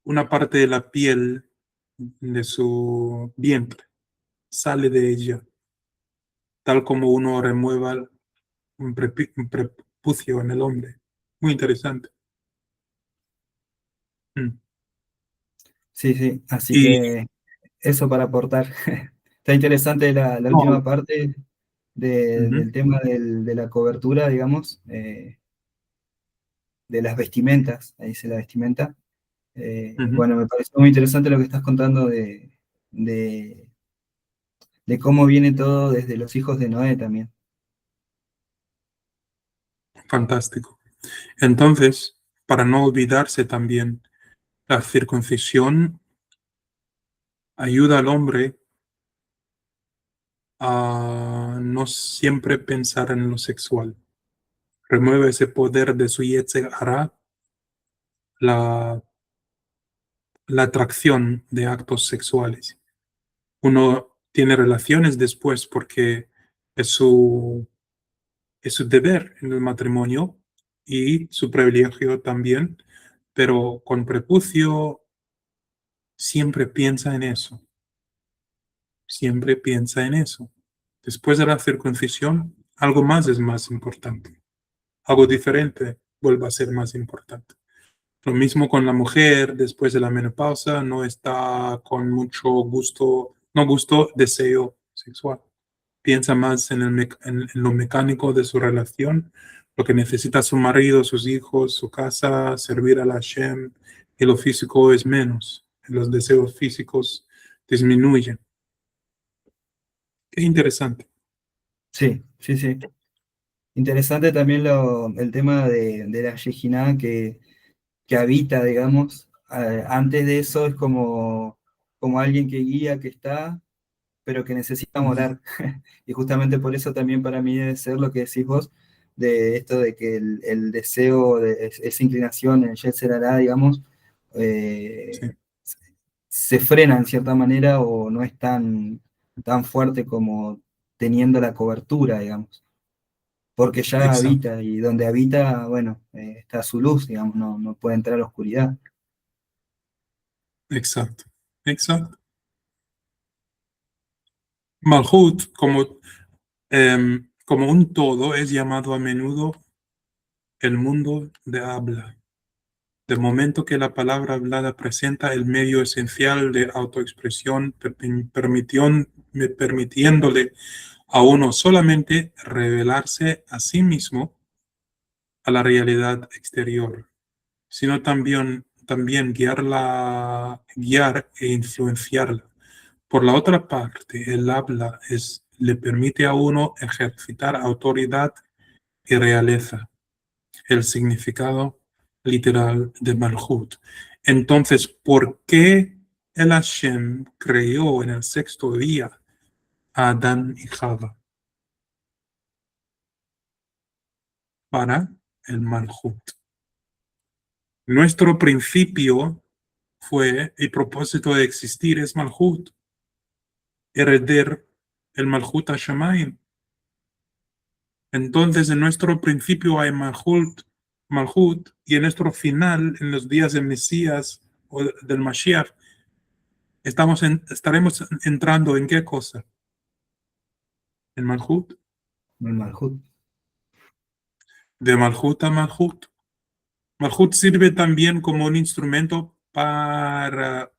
una parte de la piel de su vientre, sale de ella, tal como uno remueva un prepucio en el hombre. Muy interesante. Mm. Sí, sí, así Y que eso para aportar. Está interesante la no, última parte ujú, del tema de la cobertura, digamos, de las vestimentas, ahí dice la vestimenta. ujú, Bueno, me pareció muy interesante lo que estás contando de, de cómo viene todo desde los hijos de Noé también. fantástico. Entonces, para no olvidarse también, la circuncisión ayuda al hombre a no siempre pensar en lo sexual. Remueve ese poder de su Yetzer Hara, la, la atracción de actos sexuales. Uno tiene relaciones después porque es es su deber en el matrimonio y su privilegio también, pero con prepucio siempre piensa en eso, siempre piensa en eso. Después de la circuncisión, algo más es más importante, algo diferente vuelve a ser más importante. Lo mismo con la mujer, después de la menopausa, no está con mucho gusto, no gusto, deseo sexual. Piensa más en, en lo mecánico de su relación, lo que necesita su marido, sus hijos, su casa, servir a la Hashem, y lo físico es menos. Los deseos físicos disminuyen. Qué interesante. Sí, sí, sí. Interesante también el tema de la Shejinah que habita, digamos. Antes de eso es como alguien que guía, que está, pero que necesita Ujú. morar. Y justamente por eso también para mí debe ser lo que decís vos, de esto de que el deseo, esa inclinación, el Yetzer Hará, digamos, Sí, eh, se frena en cierta manera o no es tan fuerte como teniendo la cobertura, digamos, porque ya exacto, habita y donde habita, bueno, está su luz, digamos, no puede entrar a la oscuridad. exacto, exacto. Malhut, como un todo, es llamado a menudo el mundo de habla. De momento que la palabra hablada presenta el medio esencial de autoexpresión, permitiéndole a uno solamente revelarse a sí mismo a la realidad exterior, sino también guiar e influenciarla. Por la otra parte, el habla le permite a uno ejercitar autoridad y realeza, el significado literal de Malhut. Entonces, ¿por qué el Hashem creó en el sexto día a Adán y Java? Para el Malhut. Nuestro principio fue, el propósito de existir es Malhut, heredar el Malhut Hashemayim. Entonces, en nuestro principio hay Malhut, y en nuestro final, en los días del Mesías o del Mashiach, estaremos entrando en qué cosa? En Malhut. el Malhut. De Malhut a Malhut. Malhut sirve también como un instrumento para,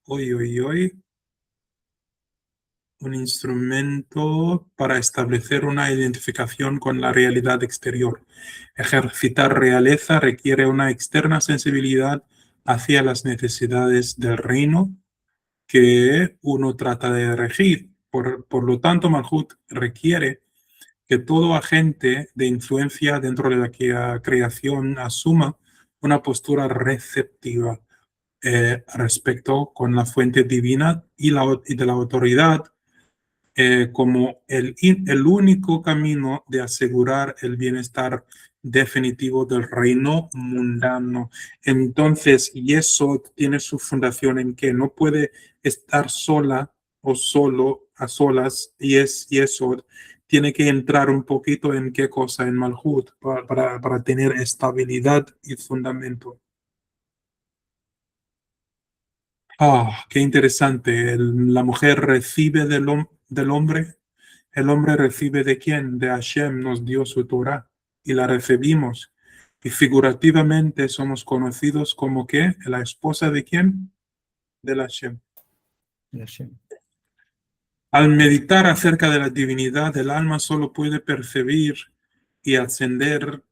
un instrumento para establecer una identificación con la realidad exterior. Ejercitar realeza requiere una externa sensibilidad hacia las necesidades del reino que uno trata de regir. Por lo tanto, Malhut requiere que todo agente de influencia dentro de la creación asuma una postura receptiva respecto con la fuente divina y de la autoridad como el único camino de asegurar el bienestar definitivo del reino mundano. Entonces, Yesod tiene su fundación en que no puede estar sola o solo a solas, y es Yesod. Tiene que entrar un poquito en qué cosa, en Malhut, para tener estabilidad y fundamento. Qué interesante. La mujer recibe del hombre. El hombre recibe de quién? De Hashem, nos dio su Torah y la recibimos. Y figurativamente somos conocidos como ¿qué? La esposa de quién? Del Hashem. Al meditar acerca de la divinidad, el alma solo puede percibir y ascender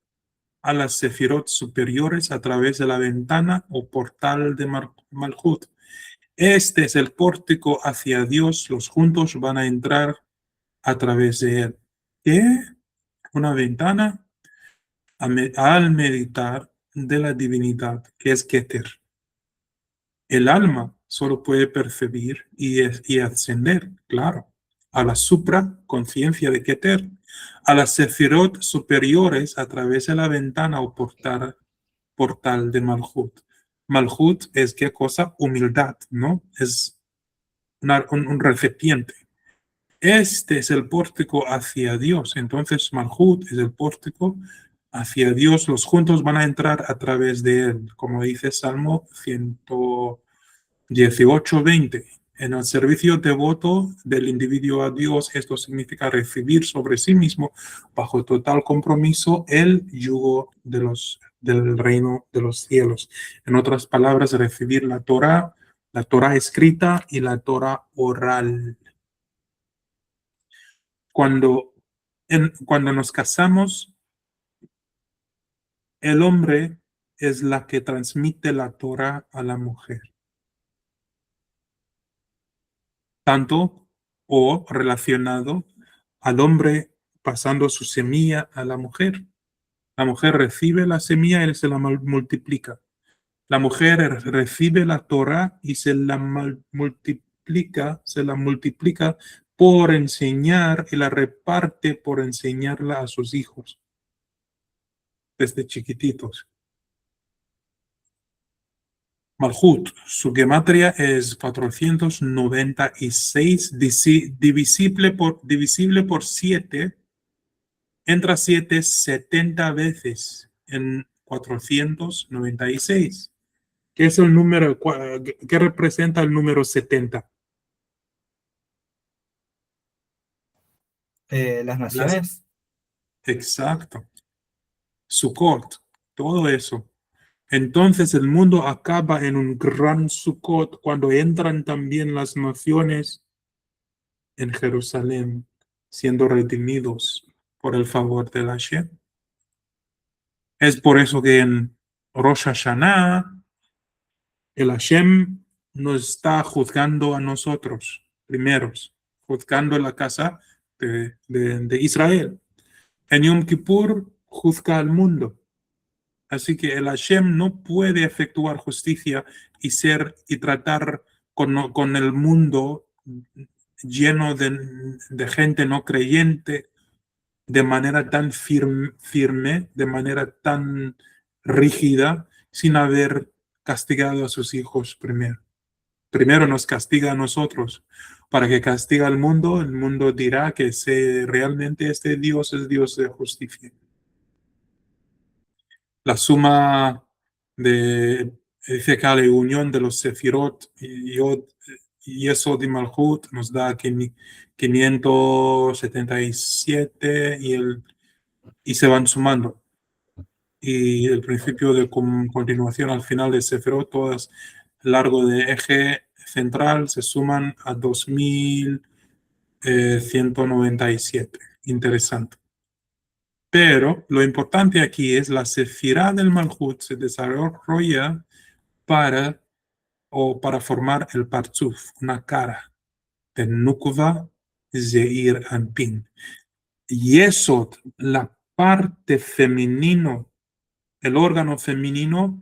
a las sefirot superiores a través de la ventana o portal de Malhut. Este es el pórtico hacia Dios. Los juntos van a entrar a través de él. ¿Qué? Una ventana al meditar de la divinidad, que es Keter. El alma solo puede percibir y ascender, claro, a la supraconciencia de Keter, a las sefirot superiores a través de la ventana o portal de Malhut. Malhut es qué cosa? Humildad, ¿no? Es un recipiente. Este es el pórtico hacia Dios. Entonces, Malhut es el pórtico hacia Dios. Los juntos van a entrar a través de él, como dice Salmo 118:20. En el servicio devoto del individuo a Dios, esto significa recibir sobre sí mismo, bajo total compromiso, el yugo del reino de los cielos. En otras palabras, recibir la Torah escrita y la Torah oral. Cuando nos casamos, el hombre es la que transmite la Torah a la mujer. Tanto o relacionado al hombre pasando su semilla a la mujer. La mujer recibe la semilla y se la multiplica. La mujer recibe la Torah y se la multiplica por enseñar y la reparte por enseñarla a sus hijos desde chiquititos. Malhut, su gematria es 496, divisible por 7, entra 7 70 veces en 496. ¿Qué es el número? ¿Qué representa el número 70? Las naciones. Exacto. Sukkot, todo eso. Entonces el mundo acaba en un gran Sukkot cuando entran también las naciones en Jerusalén, siendo redimidos por el favor de Hashem. Es por eso que en Rosh Hashanah el Hashem nos está juzgando a nosotros primeros, juzgando la casa de Israel. En Yom Kippur juzga al mundo. Así que el Hashem no puede efectuar justicia y tratar con el mundo lleno de gente no creyente de manera tan firme, de manera tan rígida, sin haber castigado a sus hijos primero. Primero nos castiga a nosotros. Para que castiga al mundo, el mundo dirá que realmente este Dios es Dios de justicia. La suma dice que la unión de los Sefirot y Yesod y Malhut nos da 577 y el y se van sumando. Y el principio de continuación al final de Sefirot, todas largo de eje central, se suman a 2197. Interesante. Pero lo importante aquí es la Sefirá del Malhut se desarrolla para formar el Partzuf, una cara de Nukva Zeir Anpin. Y eso, la parte femenino, el órgano femenino,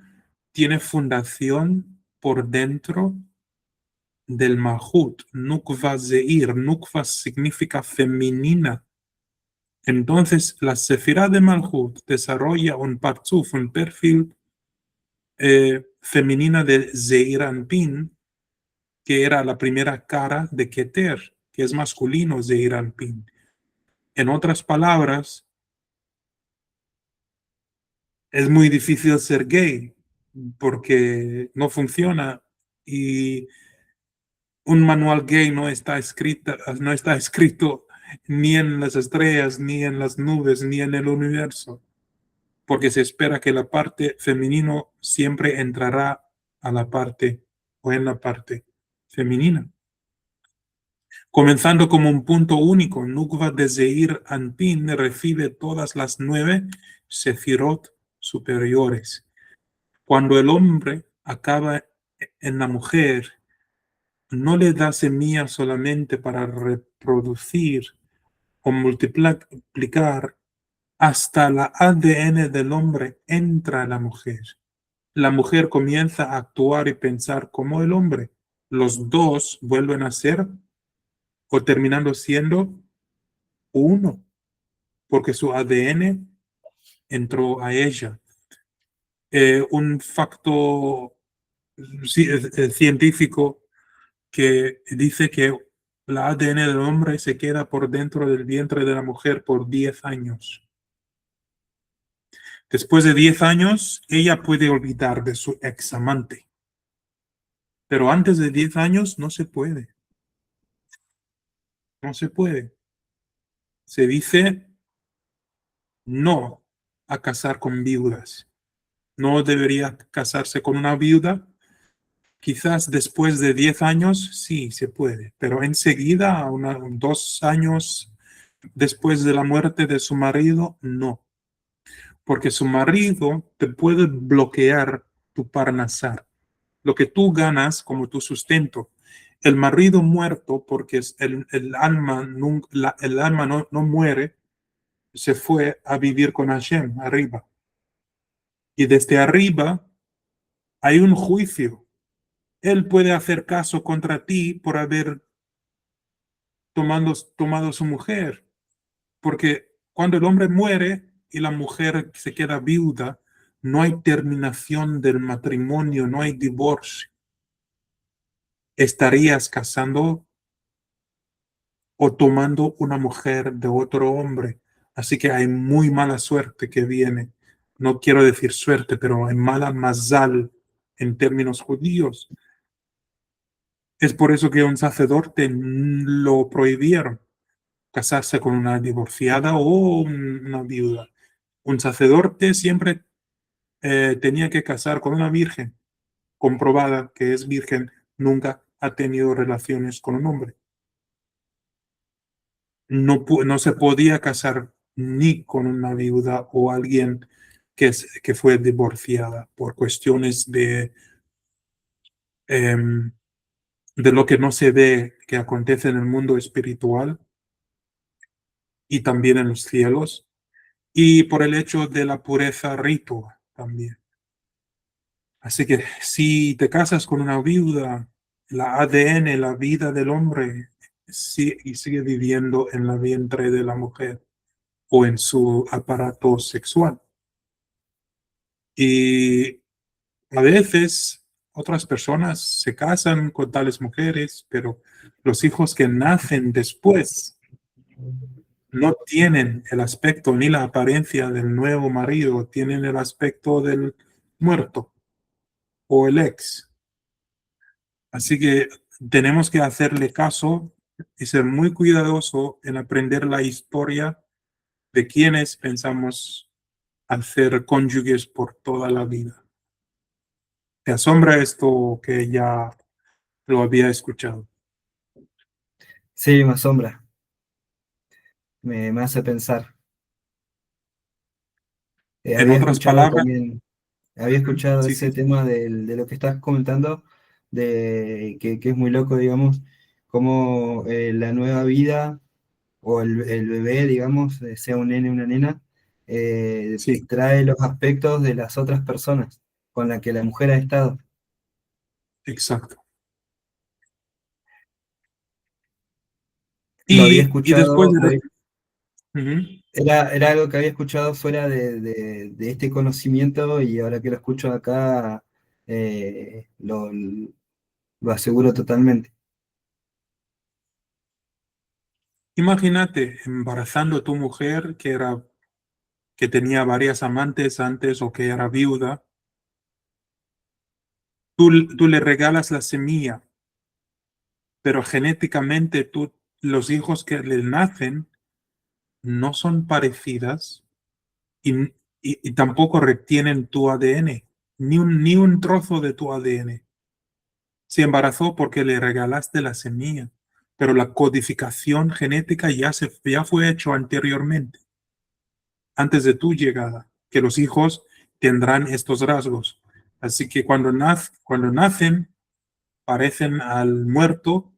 tiene fundación por dentro del Malhut. Nukva Zeir, Nukva significa femenina. Entonces, la Sefirá de Malhut desarrolla un Partzuf, un perfil femenina de Zeir Anpin, que era la primera cara de Keter, que es masculino Zeir Anpin. En otras palabras, es muy difícil ser gay porque no funciona y un manual gay no está escrito ni en las estrellas, ni en las nubes, ni en el universo, porque se espera que la parte femenino siempre entrará a la parte o en la parte femenina. Comenzando como un punto único, Nukva de Zeir Anpin recibe todas las 9 sefirot superiores. Cuando el hombre acaba en la mujer, no le da semilla solamente para reproducir o multiplicar, hasta la ADN del hombre entra a la mujer. La mujer comienza a actuar y pensar como el hombre. Los dos vuelven a ser o terminando siendo uno, porque su ADN entró a ella. Un facto científico que dice que la ADN del hombre se queda por dentro del vientre de la mujer por 10 años. Después de 10 años, ella puede olvidar de su ex amante. Pero antes de 10 años no se puede. No se puede. Se dice no a casar con viudas. No debería casarse con una viuda. Quizás después de 10 años sí se puede, pero enseguida, 2 años después de la muerte de su marido, no. Porque su marido te puede bloquear tu parnasar, lo que tú ganas como tu sustento. El marido muerto, porque el alma, el alma no muere, se fue a vivir con Hashem arriba. Y desde arriba hay un juicio. Él puede hacer caso contra ti por haber tomado su mujer. Porque cuando el hombre muere y la mujer se queda viuda, no hay terminación del matrimonio, no hay divorcio. Estarías casando o tomando una mujer de otro hombre. Así que hay muy mala suerte que viene. No quiero decir suerte, pero hay mala mazal en términos judíos. Es por eso que un sacerdote lo prohibieron, casarse con una divorciada o una viuda. Un sacerdote siempre tenía que casar con una virgen, comprobada que es virgen, nunca ha tenido relaciones con un hombre. No se podía casar ni con una viuda o alguien que fue divorciada por cuestiones de lo que no se ve que acontece en el mundo espiritual y también en los cielos, y por el hecho de la pureza ritual también. Así que si te casas con una viuda, la ADN, la vida del hombre, sigue viviendo en la vientre de la mujer o en su aparato sexual. Y a veces otras personas se casan con tales mujeres, pero los hijos que nacen después no tienen el aspecto ni la apariencia del nuevo marido, tienen el aspecto del muerto o el ex. Así que tenemos que hacerle caso y ser muy cuidadoso en aprender la historia de quienes pensamos hacer cónyuges por toda la vida. ¿Te asombra esto que ya lo había escuchado? Sí, me asombra, me hace pensar. En otras palabras, Había escuchado sí, ese sí, tema de lo que estás comentando, que es muy loco, digamos, cómo la nueva vida o el bebé, digamos, sea un nene o una nena, sí, trae los aspectos de las otras personas con las que la mujer ha estado. exacto. Lo había Y después escuchado, ujú, era algo que había escuchado fuera de este conocimiento y ahora que lo escucho acá, lo aseguro totalmente. imagínate embarazando a tu mujer que tenía varias amantes antes o que era viuda. Tú le regalas la semilla, pero genéticamente los hijos que le nacen no son parecidas y, y tampoco retienen tu ADN, ni un trozo de tu ADN. Se embarazó porque le regalaste la semilla, pero la codificación genética ya fue hecho anteriormente, antes de tu llegada, que los hijos tendrán estos rasgos. Así que cuando nacen, parecen al muerto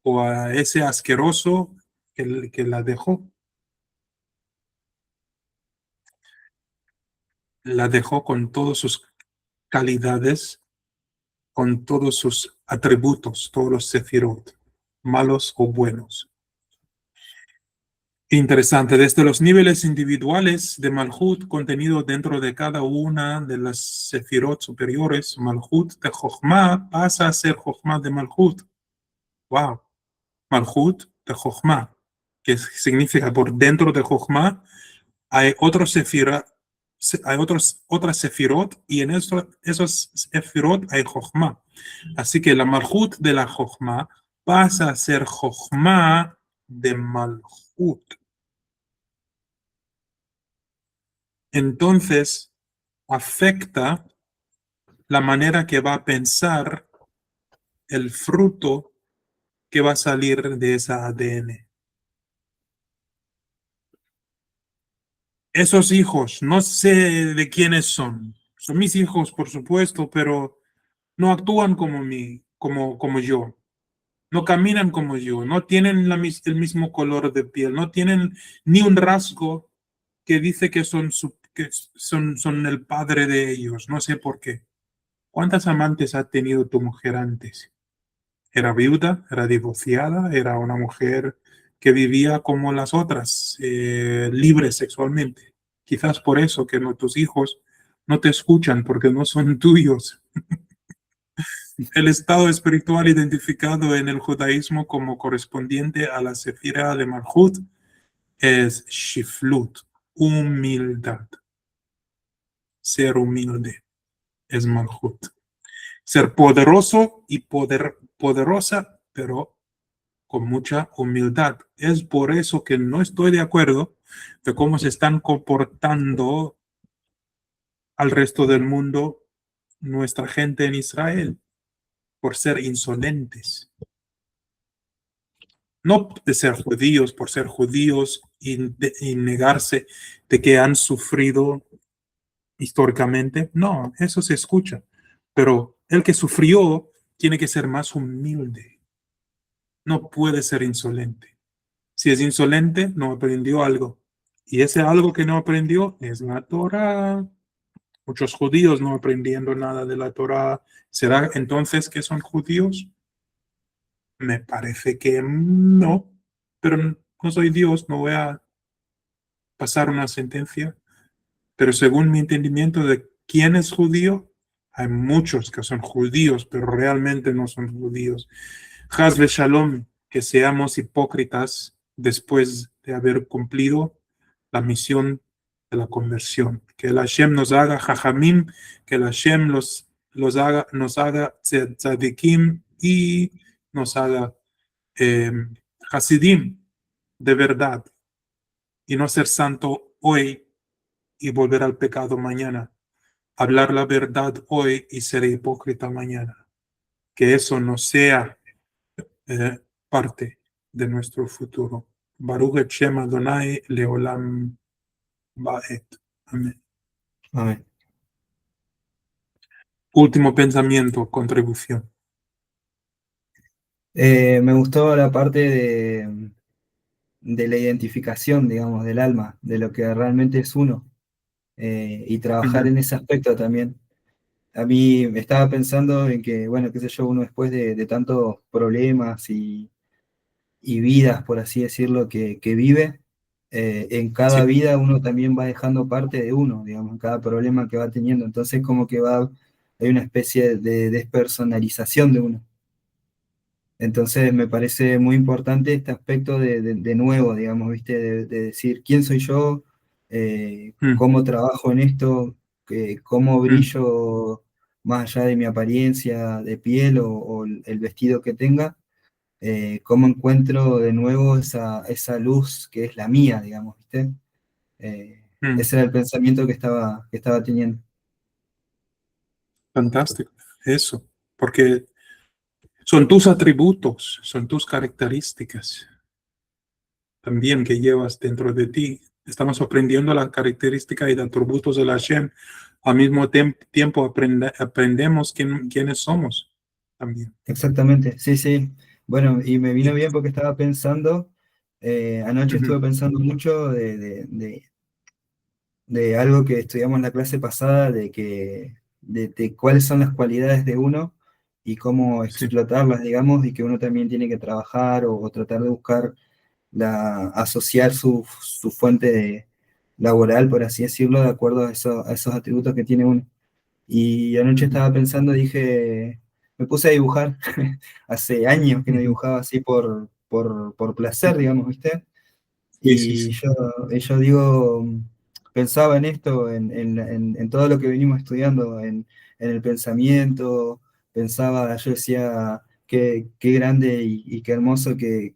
o a ese asqueroso que la dejó. La dejó con todas sus calidades, con todos sus atributos, todos los sefirot, malos o buenos. Interesante, desde los niveles individuales de Malhut contenido dentro de cada una de las sefirot superiores, Malhut de Jochma pasa a ser Jochma de Malhut. Wow, Malhut de Jochma, que significa por dentro de Jochma hay otros sefirot, otras sefirot y en esos sefirot hay Jochma. Así que la Malhut de la Jochma pasa a ser Jochma de Malhut. Entonces afecta la manera que va a pensar el fruto que va a salir de esa ADN. Esos hijos, no sé de quiénes son. Son mis hijos, por supuesto, pero no actúan como yo. No caminan como yo. No tienen el mismo color de piel. No tienen ni un rasgo que dice que son el padre de ellos. No sé por qué. ¿Cuántas amantes ha tenido tu mujer antes? ¿Era viuda? ¿Era divorciada? ¿Era una mujer que vivía como las otras, libre sexualmente? Quizás por eso que tus hijos no te escuchan porque no son tuyos. El estado espiritual identificado en el judaísmo como correspondiente a la sefira de Malhut es Shiflut, humildad. Ser humilde es Malhut. Ser poderoso y poderosa, pero con mucha humildad. Es por eso que no estoy de acuerdo de cómo se están comportando al resto del mundo nuestra gente en Israel, por ser insolentes. No de ser judíos, por ser judíos y negarse de que han sufrido históricamente. No, eso se escucha. Pero el que sufrió tiene que ser más humilde. No puede ser insolente. Si es insolente, no aprendió algo. Y ese algo que no aprendió es la Torah. Muchos judíos no aprendiendo nada de la Torah. ¿Será entonces que son judíos? Me parece que no, pero no soy Dios, no voy a pasar una sentencia. Pero según mi entendimiento de quién es judío, hay muchos que son judíos, pero realmente no son judíos. Haz de Shalom, que seamos hipócritas después de haber cumplido la misión de la conversión. Que el Hashem nos haga jajamim, que el Hashem nos haga tzadikim y nos haga hasidim de verdad. y no ser santo hoy y volver al pecado mañana. Hablar la verdad hoy y ser hipócrita mañana. Que eso no sea parte de nuestro futuro. Baruch Hashem Adonai Leolam Baet. Amén. Amén. Último pensamiento, contribución. Me gustó la parte de la identificación, digamos, del alma, de lo que realmente es uno, y trabajar Ujú. en ese aspecto también. A mí me estaba pensando en que, bueno, qué sé yo, uno después de tantos problemas y vidas, por así decirlo, que vive, en cada Sí. vida uno también va dejando parte de uno, digamos, en cada problema que va teniendo. Entonces como que hay una especie de despersonalización de uno. Entonces me parece muy importante este aspecto de nuevo, digamos, ¿viste? De decir quién soy yo, Mm, cómo trabajo en esto, cómo mm, brillo más allá de mi apariencia de piel o el vestido que tenga, cómo encuentro de nuevo esa luz que es la mía, digamos, ¿viste? mm. Ese era el pensamiento que estaba teniendo. Fantástico. Eso. Porque son tus atributos, son tus características también que llevas dentro de ti. Estamos aprendiendo las características y atributos de la Hashem. Al mismo tiempo aprendemos quiénes somos también. Exactamente, sí, sí. Bueno, y me vino Y- bien porque estaba pensando, anoche Ujú. estuve pensando mucho de algo que estudiamos en la clase pasada, de cuáles son las cualidades de uno y cómo Sí, explotarlas, digamos, y que uno también tiene que trabajar o tratar de buscar asociar su fuente laboral, por así decirlo, de acuerdo a esos atributos que tiene uno. Y anoche ujú, estaba pensando, dije, me puse a dibujar. Hace años que no ujú. dibujaba así por placer, digamos, ¿viste? Sí, sí, Y sí. yo digo, pensaba en esto, en todo lo que venimos estudiando, en el pensamiento, pensaba, yo decía, qué grande y qué hermoso que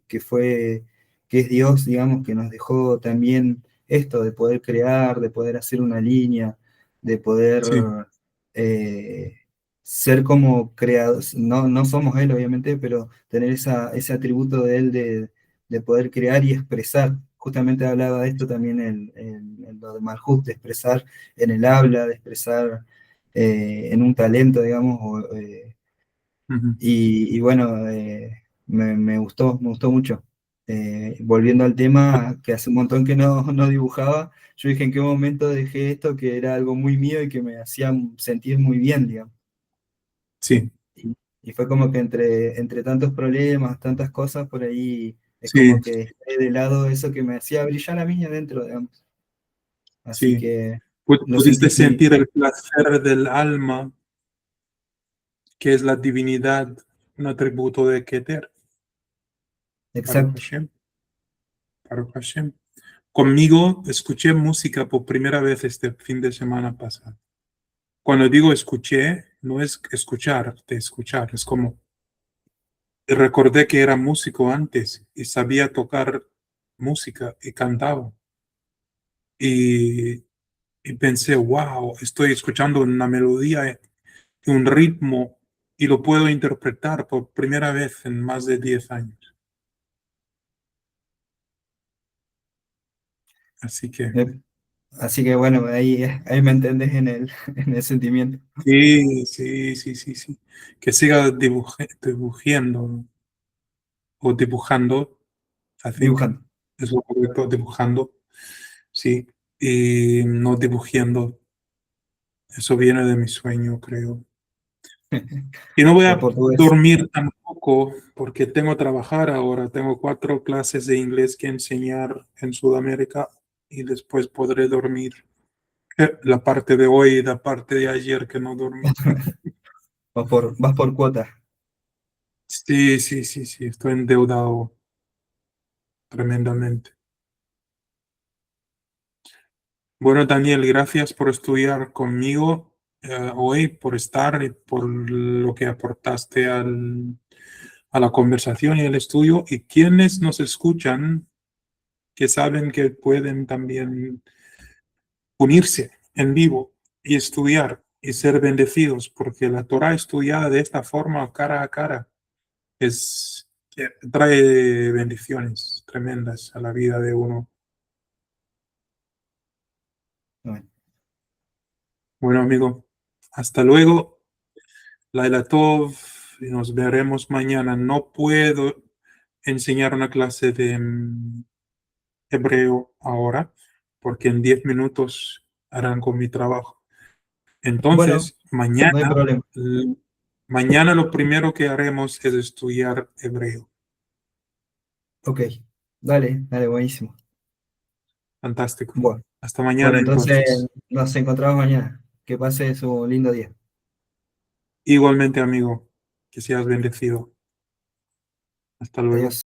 es Dios, digamos, que nos dejó también esto de poder crear, de poder hacer una línea, de poder Sí, eh, ser como creados, no somos Él, obviamente, pero tener ese atributo de Él de poder crear y expresar. Justamente hablaba de esto también en lo de Malhut, de expresar en el habla, de expresar en un talento, digamos, ujú, y bueno, me gustó mucho. Volviendo al tema, que hace un montón que no dibujaba, yo dije en qué momento dejé esto, que era algo muy mío y que me hacía sentir muy bien, digamos. sí, Y fue como que entre tantos problemas, tantas cosas, por ahí es sí, como que dejé de lado eso que me hacía brillar a mí adentro, digamos. Así sí. que lo Pudiste sentí muy sentir el placer del alma, que es la divinidad, un atributo de Keter, Baruch exacto. Hashem, Baruch Hashem. Conmigo escuché música por primera vez este fin de semana pasado. Cuando digo escuché, no es escuchar, de escuchar, es como recordé que era músico antes y sabía tocar música y cantaba. Y, y pensé, wow, estoy escuchando una melodía y un ritmo y lo puedo interpretar por primera vez en más de 10 años. Así que Eh, Así que bueno, ahí me entendés en el sentimiento. sí, sí, sí, sí, sí. Que siga dibujando o dibujando, I think, Dibujando. es lo correcto, dibujando, sí, y no dibujando. Eso viene de mi sueño, creo. Y no voy El a portugués. dormir tampoco porque tengo que trabajar ahora. Tengo 4 clases de inglés que enseñar en Sudamérica y después podré dormir. La parte de hoy y la parte de ayer que no dormí. Vas por cuota. Sí, sí, sí, sí, estoy endeudado tremendamente. Bueno, Daniel, gracias por estudiar conmigo hoy, por estar y por lo que aportaste a la conversación y al estudio. Y quienes nos escuchan, que saben que pueden también unirse en vivo y estudiar y ser bendecidos, porque la Torah estudiada de esta forma, cara a cara, trae bendiciones tremendas a la vida de uno. Bueno, Bueno, amigo, hasta luego. Laila Tov, y nos veremos mañana. No puedo enseñar una clase de hebreo ahora, porque en 10 minutos arranco mi trabajo. bueno, Entonces, no hay problema. mañana lo primero que haremos es estudiar hebreo. Ok, dale, dale, buenísimo. Fantástico. Bueno, Hasta bueno, mañana entonces entonces. nos encontramos mañana. Que pases un lindo día. Igualmente, amigo, que seas bendecido. Hasta luego. Adiós.